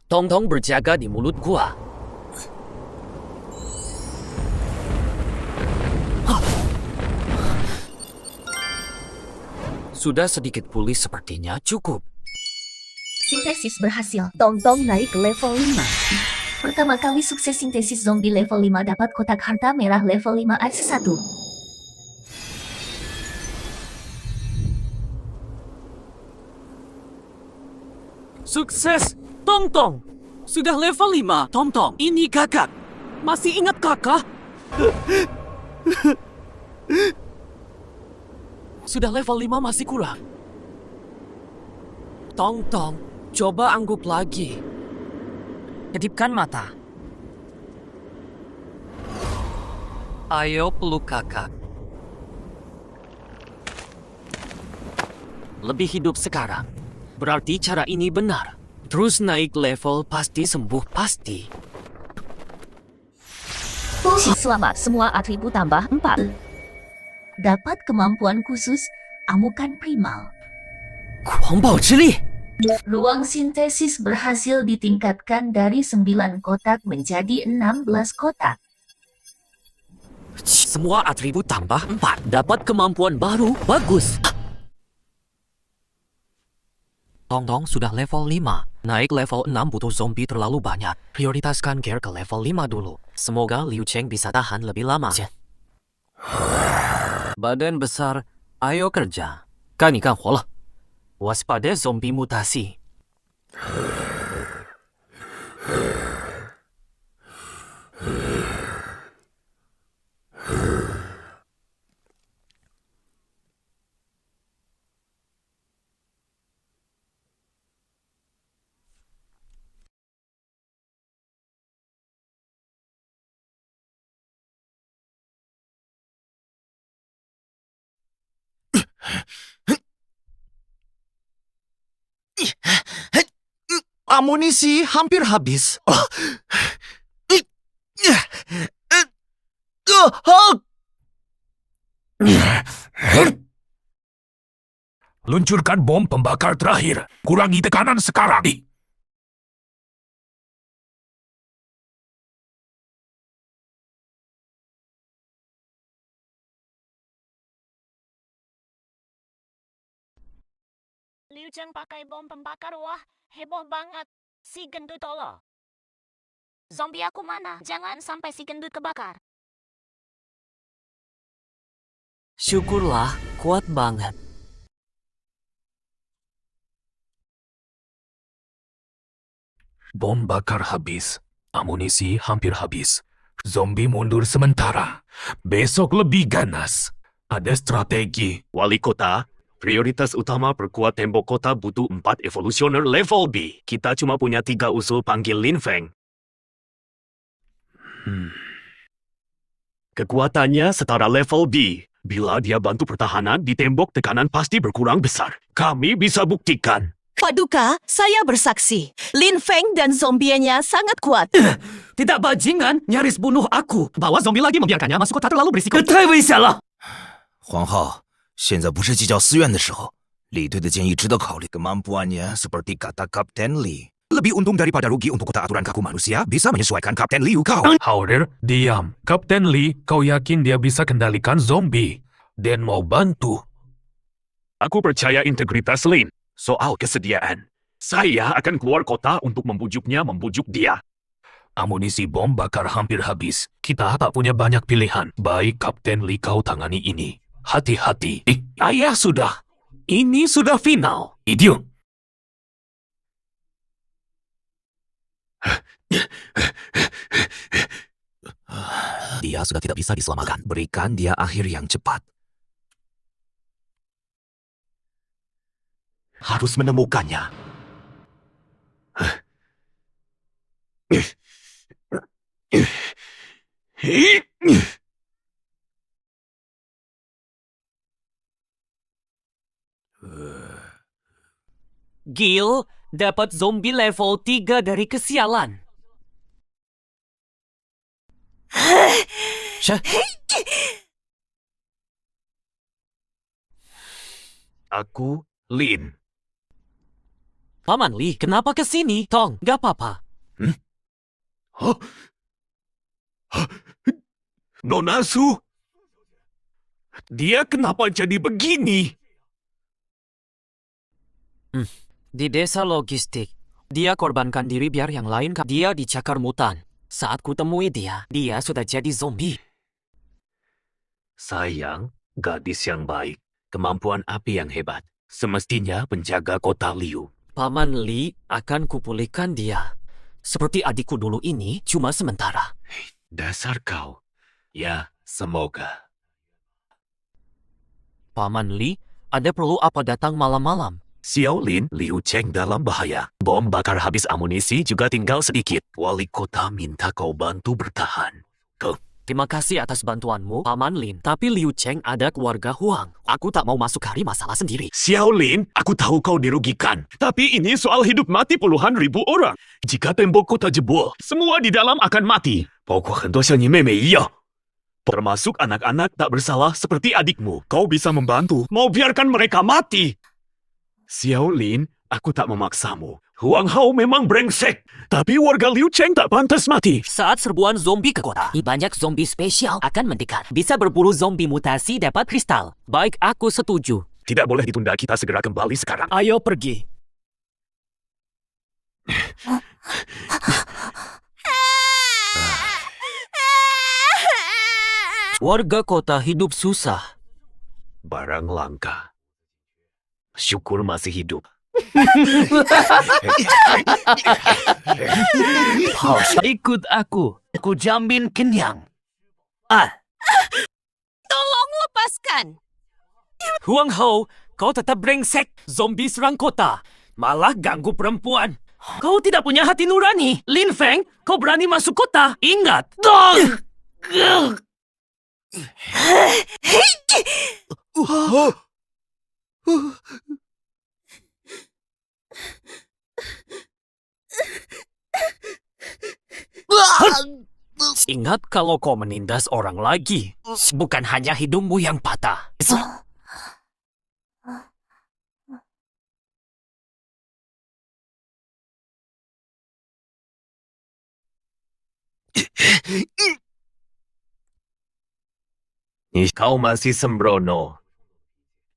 Tong-Tong berjaga di mulut gua. Sudah sedikit pulih sepertinya cukup. Sintesis berhasil. Tong-Tong naik ke level 5. Pertama kali sukses sintesis zombie level 5 dapat kotak harta merah level 5 AC1. Sukses! Tong-Tong! Sudah level 5. Tong-Tong, ini kakak. Masih ingat kakak? Sudah level 5 masih kurang. Tong-Tong, coba angguk lagi. Kedipkan mata. Ayo peluk kakak. Lebih hidup sekarang. Berarti cara ini benar. Terus naik level pasti sembuh pasti. Selamat, semua atribut tambah 4. Dapat kemampuan khusus, amukan primal. 狂暴之力。 Ruang sintesis berhasil ditingkatkan dari 9 kotak menjadi 16 kotak. Semua atribut tambah 4. Dapat kemampuan baru, bagus. Tong-Tong sudah level 5. Naik level 6 butuh zombie terlalu banyak. Prioritaskan gear ke level 5 dulu. Semoga Liu Cheng bisa tahan lebih lama. Badan besar, ayo kerja. Kan ikan lah. Waspada zombie mutasi. Amunisi hampir habis. Luncurkan bom pembakar terakhir. Kurangi tekanan sekarang. Liu Cheng pakai bom pembakar, wah, heboh banget. Si gendut tolol. Zombie aku mana? Jangan sampai si gendut kebakar. Syukurlah, kuat banget. Bom bakar habis. Amunisi hampir habis. Zombie mundur sementara. Besok lebih ganas. Ada strategi. Wali kota, prioritas utama perkuat tembok kota butuh 4 evolusioner level B. Kita cuma punya 3 usul panggil Lin Feng. Kekuatannya setara level B. Bila dia bantu pertahanan di tembok, tekanan pasti berkurang besar. Kami bisa buktikan. Paduka, saya bersaksi. Lin Feng dan zombienya sangat kuat. Tidak bajingan, nyaris bunuh aku. Bawa zombie lagi membiarkannya masuk kota terlalu berisiko. 这太危险了！皇后，现在不是计较私怨的时候。李队的建议值得考虑。 Kemampuannya seperti kata Kapten Lee. Lebih untung daripada rugi untuk kota aturan kaku manusia bisa menyesuaikan Kapten Liu kau. Haurer, diam. Kapten Lee, kau yakin dia bisa kendalikan zombie? Dan mau bantu? Aku percaya integritas Lin. Soal kesediaan, saya akan keluar kota untuk membujuk dia. Amunisi bom bakar hampir habis. Kita tak punya banyak pilihan. Baik Kapten Lee kau tangani ini. Hati-hati. Ayah sudah. Ini sudah final. Idiot. Dia sudah tidak bisa diselamatkan. Berikan dia akhir yang cepat. Harus menemukannya. Gil dapat zombie level 3 dari kesialan. Aku, Lin. Paman Li, kenapa kesini? Tong, gak apa-apa. Nona Su? Dia kenapa jadi begini? Di desa logistik, dia korbankan diri biar yang lain dia dicakar mutan. Saat kutemui dia sudah jadi zombie. Sayang, gadis yang baik, kemampuan api yang hebat. Semestinya penjaga kota Liu. Paman Li akan kupulihkan dia. Seperti adikku dulu ini, cuma sementara. Dasar kau. Ya, semoga. Paman Li, ada perlu apa datang malam-malam? Xiao Lin, Liu Cheng dalam bahaya. Bom bakar habis amunisi juga tinggal sedikit. Wali kota minta kau bantu bertahan. Terima kasih atas bantuanmu, Paman Lin. Tapi Liu Cheng ada keluarga Huang. Aku tak mau masuk hari masalah sendiri. Xiao Lin, aku tahu kau dirugikan. Tapi ini soal hidup mati puluhan ribu orang. Jika tembok kota jebol, semua di dalam akan mati. Termasuk anak-anak tak bersalah seperti adikmu. Kau bisa membantu. Mau biarkan mereka mati. Xiao Lin, aku tak memaksamu. Huang Hao memang brengsek. Tapi warga Liu Cheng tak pantas mati. Saat serbuan zombie ke kota, banyak zombie spesial akan mendekat. Bisa berburu zombie mutasi dapat kristal. Baik, aku setuju. Tidak boleh ditunda, kita segera kembali sekarang. Ayo pergi. Warga kota hidup susah. Barang langka. Syukur masih hidup. Ikut aku. Aku jamin kenyang. Tolong lepaskan. Huang Hao, kau tetap brengsek. Zombie serang kota. Malah ganggu perempuan. Kau tidak punya hati nurani. Lin Feng, kau berani masuk kota. Ingat. Ingat kalau kau menindas orang lagi, bukan hanya hidungmu yang patah. Kau masih sembrono.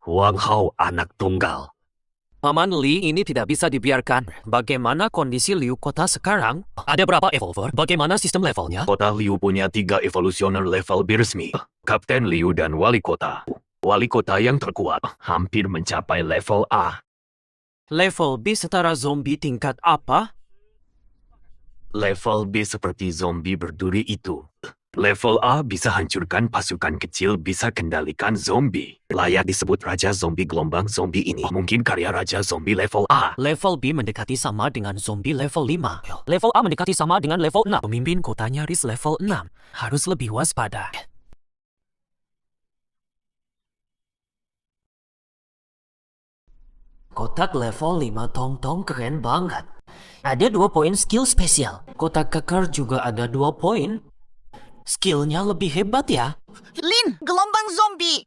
Huang Hao anak tunggal. Paman Li, ini tidak bisa dibiarkan. Bagaimana kondisi Liu kota sekarang? Ada berapa evolver? Bagaimana sistem levelnya? Kota Liu punya 3 evolusioner level resmi. Kapten Liu dan wali kota. Wali kota yang terkuat hampir mencapai level A. Level B setara zombie tingkat apa? Level B seperti zombie berduri itu. Level A bisa hancurkan pasukan kecil, bisa kendalikan zombie. Layak disebut Raja Zombie gelombang zombie ini. Mungkin karya Raja Zombie level A. Level B mendekati sama dengan zombie level 5. Level A mendekati sama dengan level 6. Pemimpin kota nyaris level 6. Harus lebih waspada. Kotak level 5 Tong-Tong keren banget. Ada 2 poin skill spesial. Kotak kekar juga ada 2 poin. Skillnya lebih hebat ya. Lin, gelombang zombie.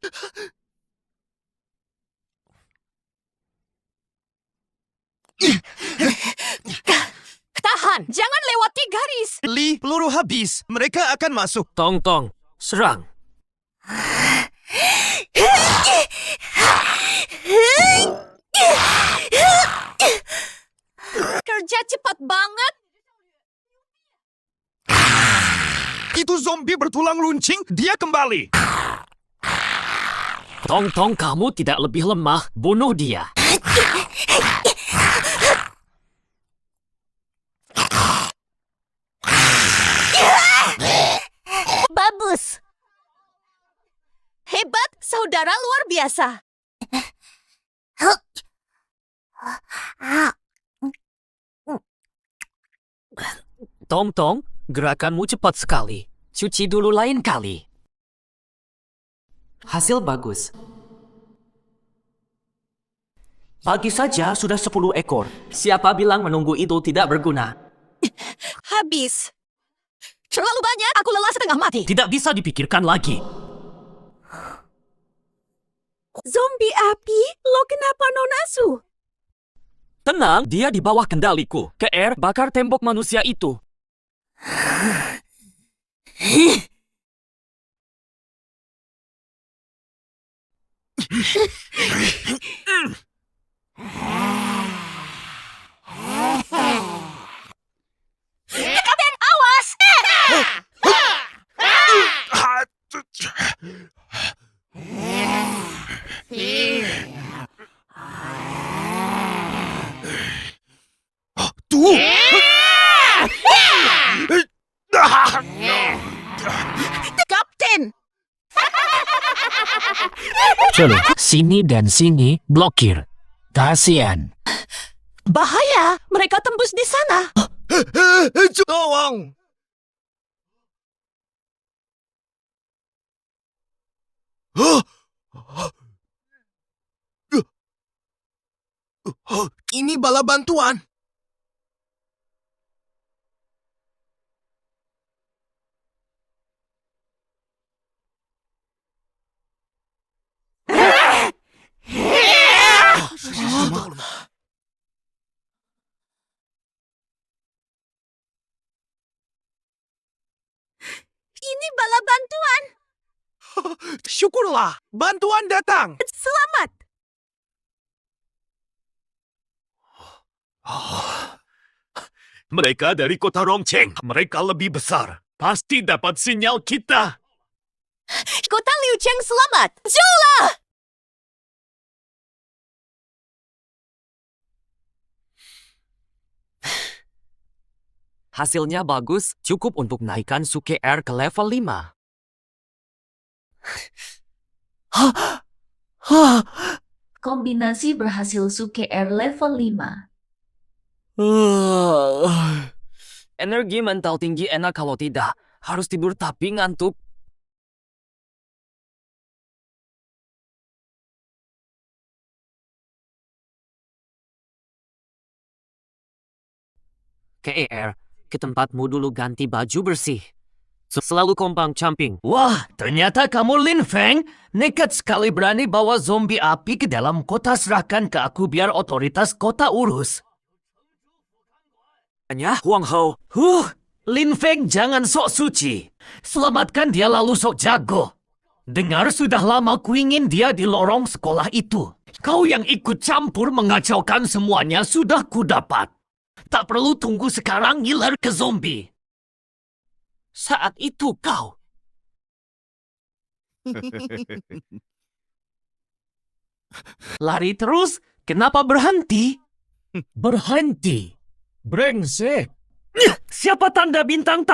Tahan, jangan lewati garis. Li, peluru habis. Mereka akan masuk. Tong-Tong, serang. Kerja cepat banget. Itu zombie bertulang luncing, dia kembali. Tong-Tong, kamu tidak lebih lemah. Bunuh dia. Bagus. Hebat, saudara luar biasa. Tong-Tong, gerakanmu cepat sekali. Cuci dulu lain kali. Hasil bagus. Pagi saja sudah 10 ekor. Siapa bilang menunggu itu tidak berguna? Habis. Terlalu banyak, aku lelah setengah mati. Tidak bisa dipikirkan lagi. Zombie api, lo kenapa nonasu? Tenang, dia di bawah kendaliku. KR, bakar tembok manusia itu. Kapten, awas! Tuh! Kapten! Sini dan sini, blokir. Kasian. Bahaya, mereka tembus di sana. Tolong! Ini bala bantuan. Ini bala bantuan. Syukurlah, bantuan datang. Selamat. Mereka dari kota Rongcheng. Mereka lebih besar. Pasti dapat sinyal kita. Kota Liu Cheng selamat. Zula! Hasilnya bagus, cukup untuk naikkan Suke R ke level 5. Kombinasi berhasil Suke R level 5. Energi mental tinggi enak kalau tidak. Harus tidur tapi ngantuk. KER, ke tempatmu dulu ganti baju bersih. Selalu kompang camping. Wah, ternyata kamu Lin Feng. Nekat sekali berani bawa zombie api ke dalam kota. Serahkan ke aku biar otoritas kota urus. Hanya Huang Hao. Lin Feng jangan sok suci. Selamatkan dia lalu sok jago. Dengar, sudah lama ku ingin dia di lorong sekolah itu. Kau yang ikut campur mengacaukan semuanya sudah ku dapat. Tak perlu tunggu sekarang ngiler ke zombie. Saat itu kau. Lari terus, kenapa berhenti? Berhenti. Brengsek. Siapa tanda bintang?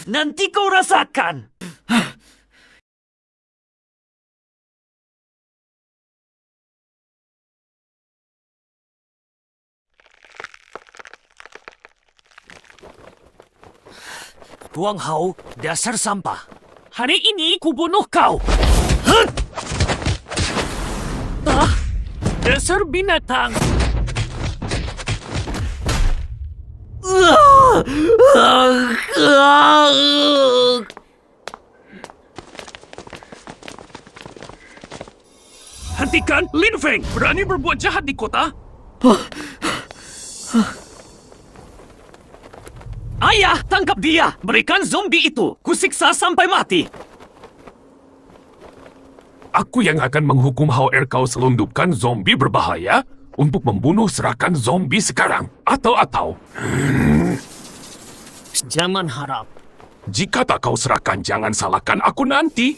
Nanti kau rasakan. Buang Hao, dasar sampah. Hari ini ku bunuh kau. Dasar binatang. Hentikan, Lin Feng! Berani berbuat jahat di kota? Ayah, tangkap dia! Berikan zombie itu! Kusiksa sampai mati! Aku yang akan menghukum HR kau selundupkan zombie berbahaya untuk membunuh serahkan zombie sekarang. Atau. Jangan harap. Jika tak kau serahkan, jangan salahkan aku nanti.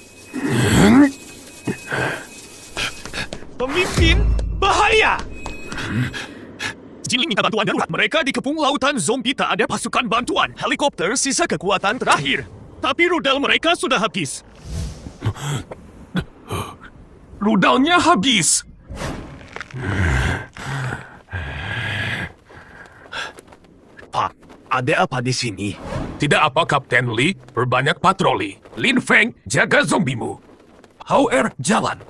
Pemimpin bahaya! Jiling minta bantuan darurat. Mereka dikepung lautan zombie, tak ada pasukan bantuan. Helikopter sisa kekuatan terakhir. Tapi rudal mereka sudah habis. Rudalnya habis. Pak, ada apa di sini? Tidak apa, Kapten Lee. Perbanyak patroli. Lin Feng, jaga zombimu. HR, jalan.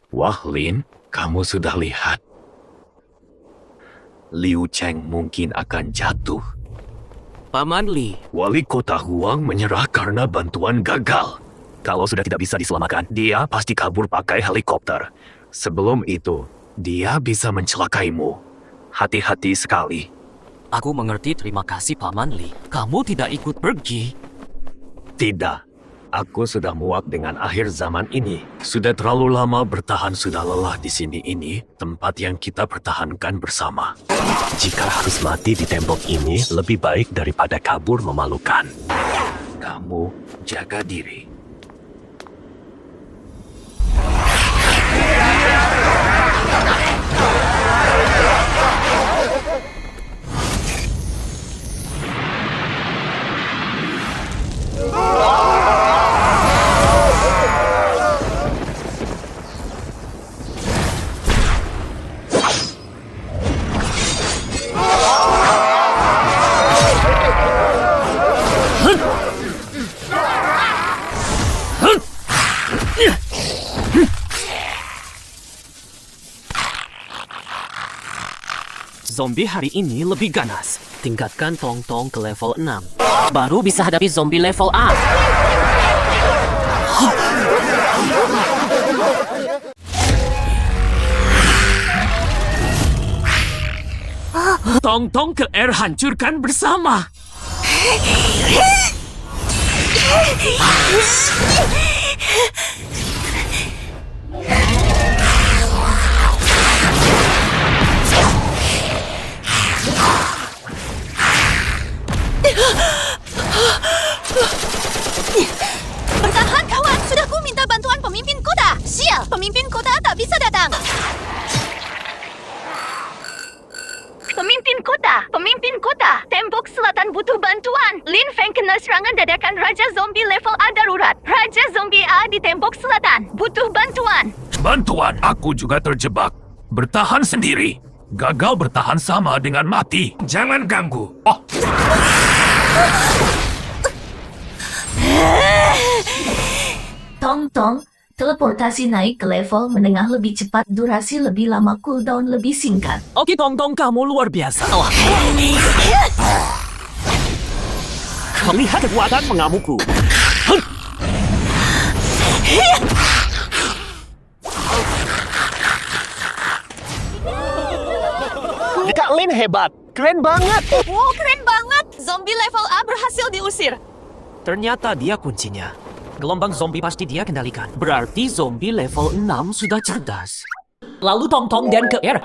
Wah, Lin, kamu sudah lihat. Liu Cheng mungkin akan jatuh. Paman Li, Wali Kota Huang menyerah karena bantuan gagal. Kalau sudah tidak bisa diselamatkan, dia pasti kabur pakai helikopter. Sebelum itu, dia bisa mencelakaimu. Hati-hati sekali. aku mengerti, terima kasih Paman Li. Kamu tidak ikut pergi. Tidak. Aku sudah muak dengan akhir zaman ini. Sudah terlalu lama bertahan, sudah lelah di sini ini, tempat yang kita pertahankan bersama. Jika harus mati di tembok ini, lebih baik daripada kabur memalukan. Kamu jaga diri. Zombie hari ini lebih ganas. Tingkatkan tong-tong ke level 6. Baru bisa hadapi zombie level A. Tong-tong ke air, hancurkan bersama. Bertahan kawan, sudah ku minta bantuan pemimpin kota. Sial, pemimpin kota tak bisa datang. Pemimpin kota, tembok selatan butuh bantuan. Lin Feng kena serangan dadakan Raja Zombie level A darurat. Raja Zombie A di tembok selatan, butuh bantuan. Bantuan, aku juga terjebak. Bertahan sendiri. Gagal bertahan sama dengan mati. Jangan ganggu. Oh. Tong-tong, Teleportasi naik ke level menengah lebih cepat, durasi lebih lama, cooldown lebih singkat. Oke, Tong-Tong, kamu luar biasa. Lihat kekuatan mengamukku. Kak Lin hebat. Keren banget. Wow, keren banget! Zombie level A berhasil diusir. Ternyata dia kuncinya. Gelombang zombie pasti dia kendalikan. Berarti zombie level 6 sudah cerdas. Lalu Tong-Tong dan ke R.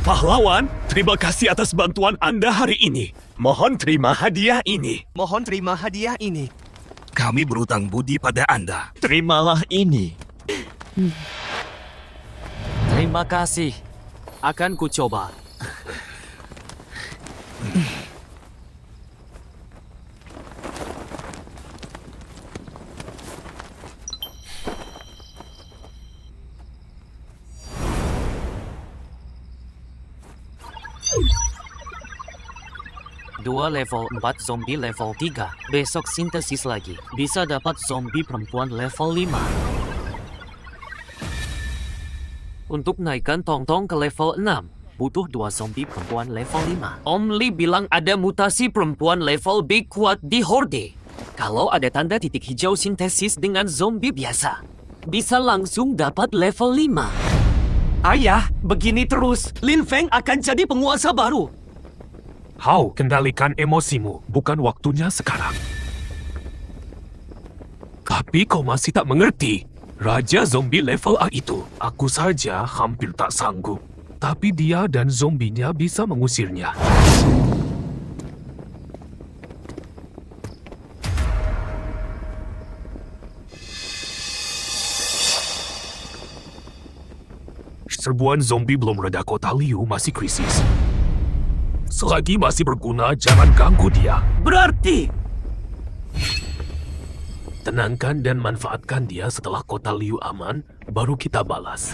Pahlawan, terima kasih atas bantuan Anda hari ini. Mohon terima hadiah ini. Mohon terima hadiah ini. Kami berutang budi pada Anda. Terimalah ini. Terima kasih. Akan ku coba. Dua level 4 zombie level 3. Besok sintesis lagi. Bisa dapat zombie perempuan level 5. Untuk naikkan Tong-Tong ke level 6, butuh 2 zombie perempuan level 5. Om Lee bilang ada mutasi perempuan level B kuat di Horde. Kalau ada tanda titik hijau sintesis dengan zombie biasa, bisa langsung dapat level 5. Ayah, begini terus, Lin Feng akan jadi penguasa baru. Hao, kendalikan emosimu. Bukan waktunya sekarang. Tapi kau masih tak mengerti. Raja zombie level A itu, aku saja hampir tak sanggup. Tapi dia dan zombinya bisa mengusirnya. Serbuan zombie belum reda, kota Liu masih krisis. Selagi masih berguna, jangan ganggu dia. Berarti Tenangkan dan manfaatkan dia setelah kota Liu aman, baru kita balas.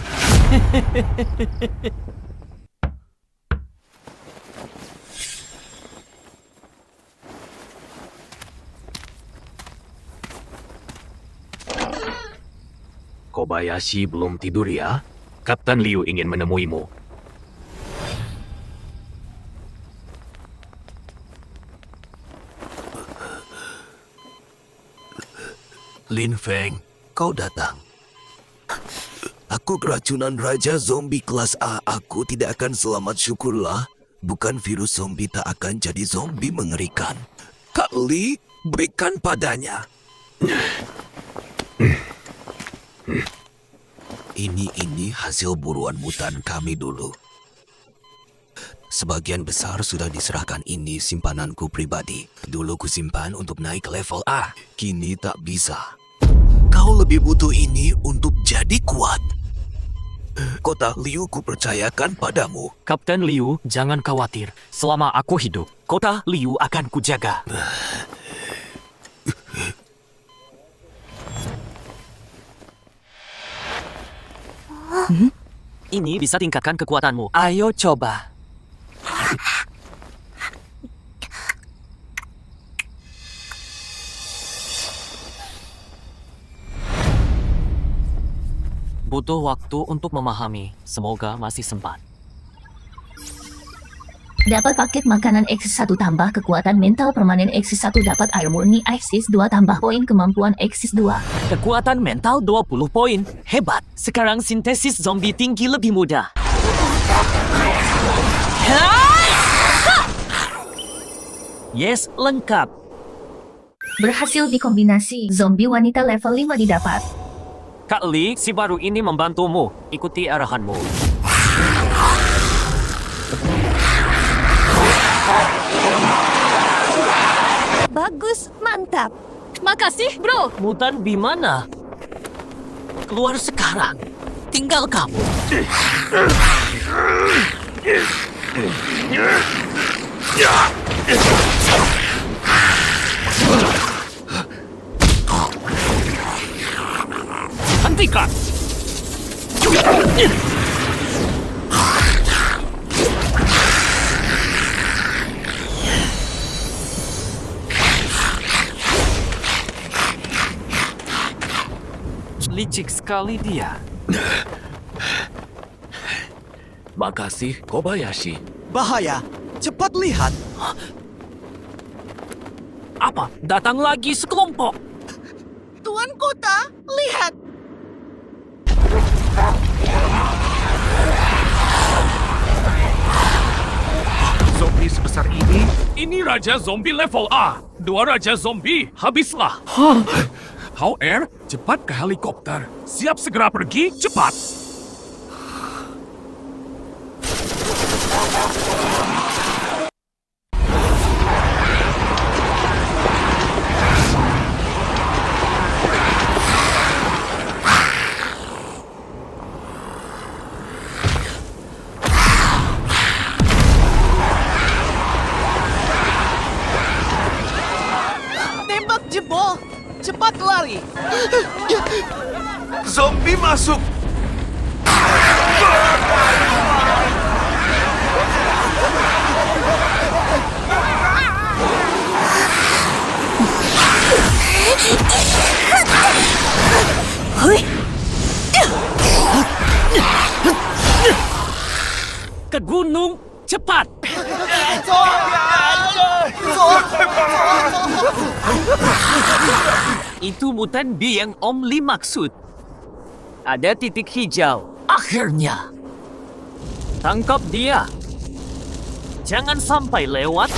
Kobayashi belum tidur ya? Kapten Liu ingin menemuimu. Lin Feng, kau datang. Aku keracunan Raja Zombie kelas A. Aku tidak akan selamat, syukurlah. Bukan virus zombie tak akan jadi zombie mengerikan. Kak Lee, berikan padanya. Ini hasil buruan mutan kami dulu. Sebagian besar sudah diserahkan, ini simpananku pribadi. Dulu ku simpan untuk naik ke level A. Kini tak bisa. Kau lebih butuh ini untuk jadi kuat. Kota Liu ku percayakan padamu. Kapten Liu, jangan khawatir. Selama aku hidup, kota Liu akan kujaga. Ini bisa tingkatkan kekuatanmu. Ayo coba. Butuh waktu untuk memahami. Semoga masih sempat. Dapat paket makanan X1 tambah kekuatan mental permanen X1, dapat air murni X2 tambah poin kemampuan X2. Kekuatan mental 20 poin. Hebat. Sekarang sintesis zombie tinggi lebih mudah. Yes, lengkap. Berhasil dikombinasi, zombie wanita level 5 didapat. Kak Lee, si baru ini membantumu. Ikuti arahanmu. Bagus, mantap. Makasih, bro. Mutan Bimana? Keluar sekarang. Tinggal kamu. Hentikan! licik sekali dia. Makasih, Kobayashi. Bahaya. Cepat lihat. Apa? Datang lagi sekelompok. Tuan Kota, lihat. Zombie sebesar ini? Ini Raja Zombie level A. 2 Raja Zombie, habislah. How Air, cepat ke helikopter. Siap segera pergi, cepat. Tembak jebol. Cepat lari. Zombie masuk. Ke gunung, cepat. Itu mutan B yang Om Lee maksud. Ada titik hijau. Akhirnya. Tangkap dia. Jangan sampai lewat.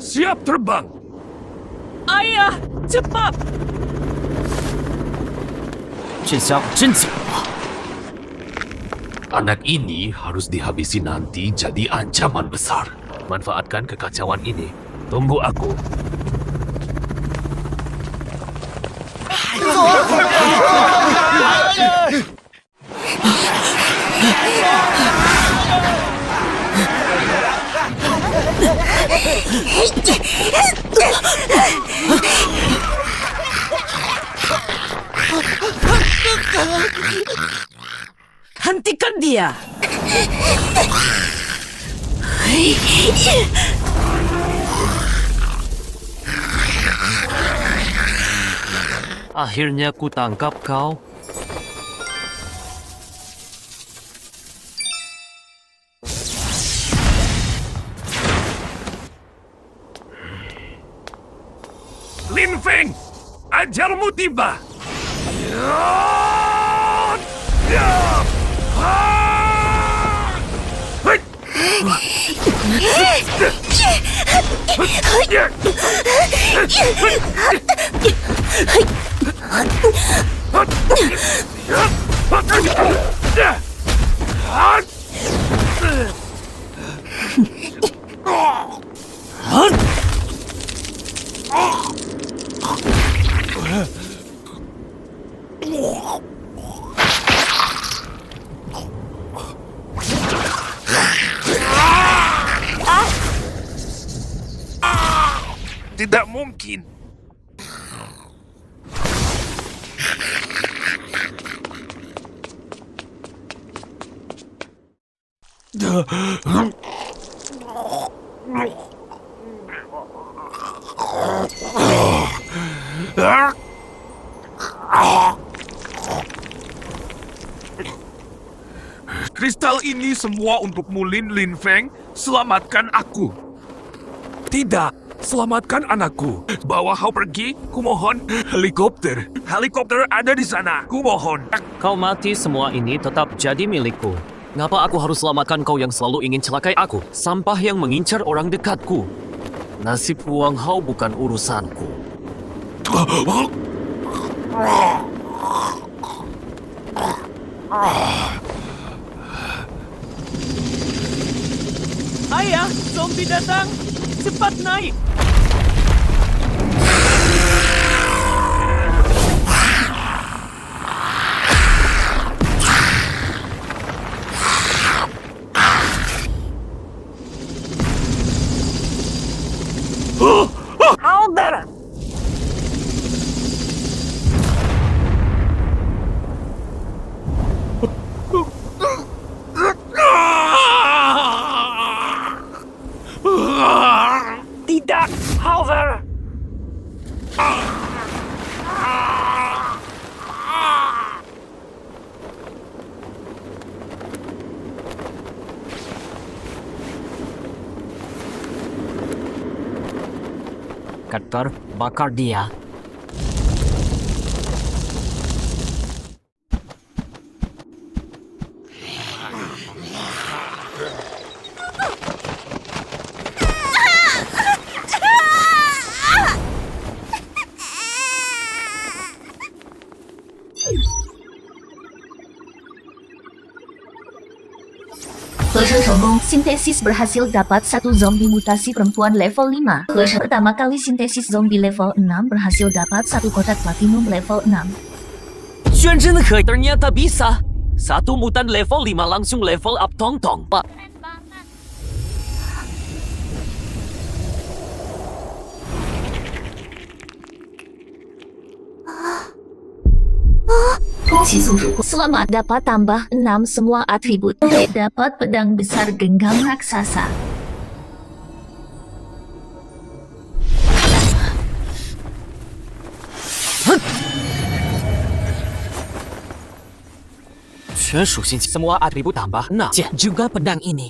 Siap terbang. Ayah, cepat. Anak ini harus dihabisi nanti jadi ancaman besar. Manfaatkan kekacauan ini. Tunggu aku. Hentikan dia. Akhirnya ku tangkap kau. Lin Feng, ajalmu tiba. Tidak mungkin. Kristal ini semua untukmu, Lin Feng. Selamatkan aku. Tidak, selamatkan anakku. Bawa kau pergi, kumohon. Helikopter. Helikopter ada di sana, kumohon. Kau mati, semua ini tetap jadi milikku. Ngapa aku harus selamatkan kau yang selalu ingin celakai aku? Sampah yang mengincar orang dekatku. Nasib Huang Hao bukan urusanku. Ayah, zombie datang. Cepat naik. Cutter, bakar dia. Flasher sombong, sintesis berhasil dapat satu zombie mutasi perempuan level 5. Flasher pertama kali sintesis zombie level 6 berhasil dapat satu kotak platinum level 6. 居然真的可以，ternyata bisa. Satu mutan level 5 langsung level up tong-tong, Pak. Selamat dapat tambah 6 semua atribut. Dapat pedang besar genggam raksasa. Semua atribut tambah. Nah, juga pedang ini.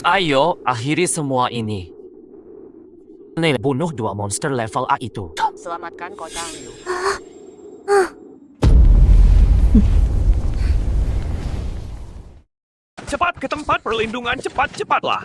Ayo, akhiri semua ini. Nih, bunuh 2 monster level A itu. Selamatkan kota Liu. Cepat ke tempat perlindungan, cepat-cepatlah.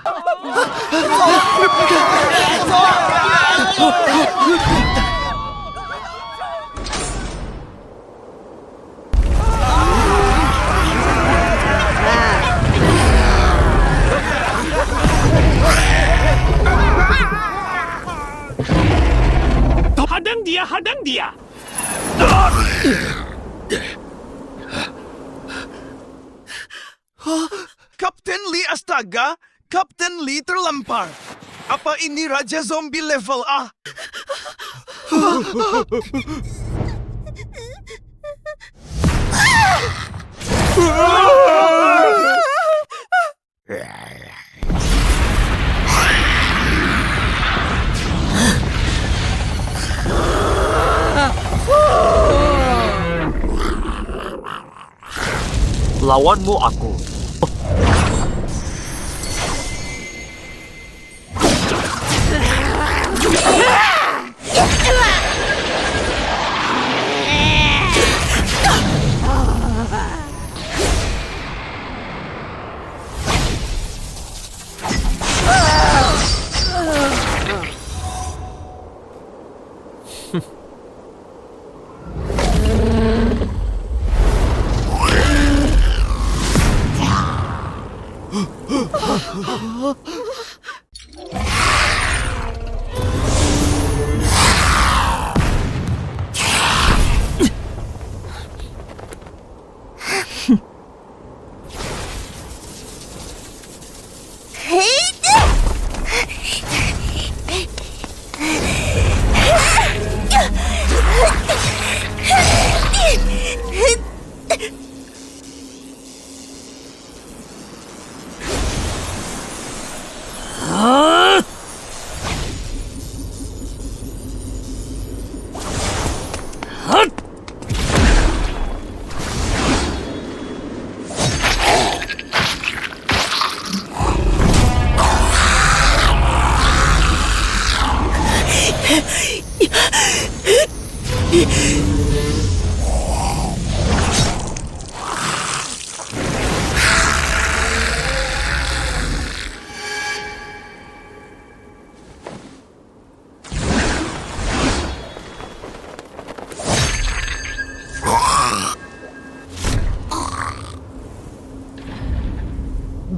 Hadang dia, hadang dia. Kapten Lee astaga! Kapten Lee terlempar. Apa ini Raja Zombie level A? Lawanmu aku.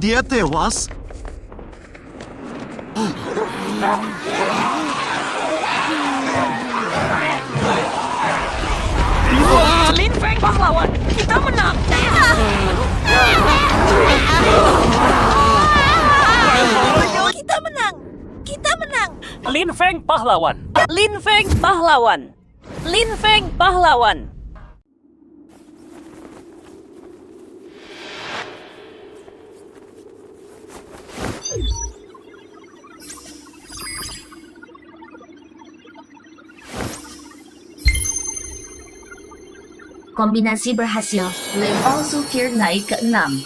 Dia tewas? Lin Feng pahlawan, kita menang. Kita menang! Kita menang! Lin Feng pahlawan. Lin Feng pahlawan! Lin Feng pahlawan! Kombinasi berhasil. Level Sulfur naik ke 6.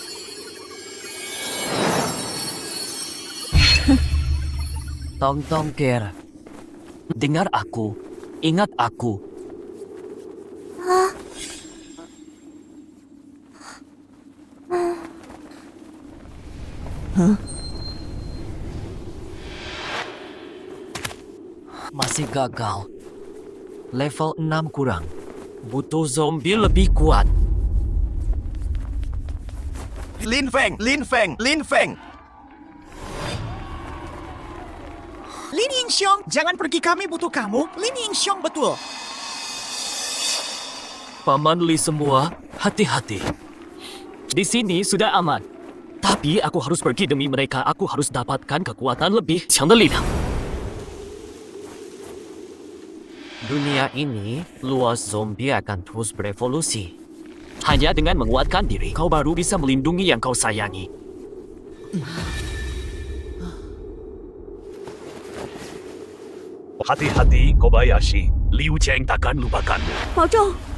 Tong Ker. Dengar aku. Ingat aku. Masih gagal. Level 6 kurang. Butuh zombie lebih kuat. Lin Feng, Lin Feng, Lin Feng. Lin Yingxiong, jangan pergi, kami butuh kamu. Lin Yingxiong betul. Paman Li semua, hati-hati. Di sini sudah aman. Tapi aku harus pergi demi mereka. Aku harus dapatkan kekuatan lebih Chandelier. Dunia ini, luas zombie akan terus berevolusi. Hanya dengan menguatkan diri, kau baru bisa melindungi yang kau sayangi. Hati-hati, Kobayashi. Liu Cheng takkan lupakanmu. 保重。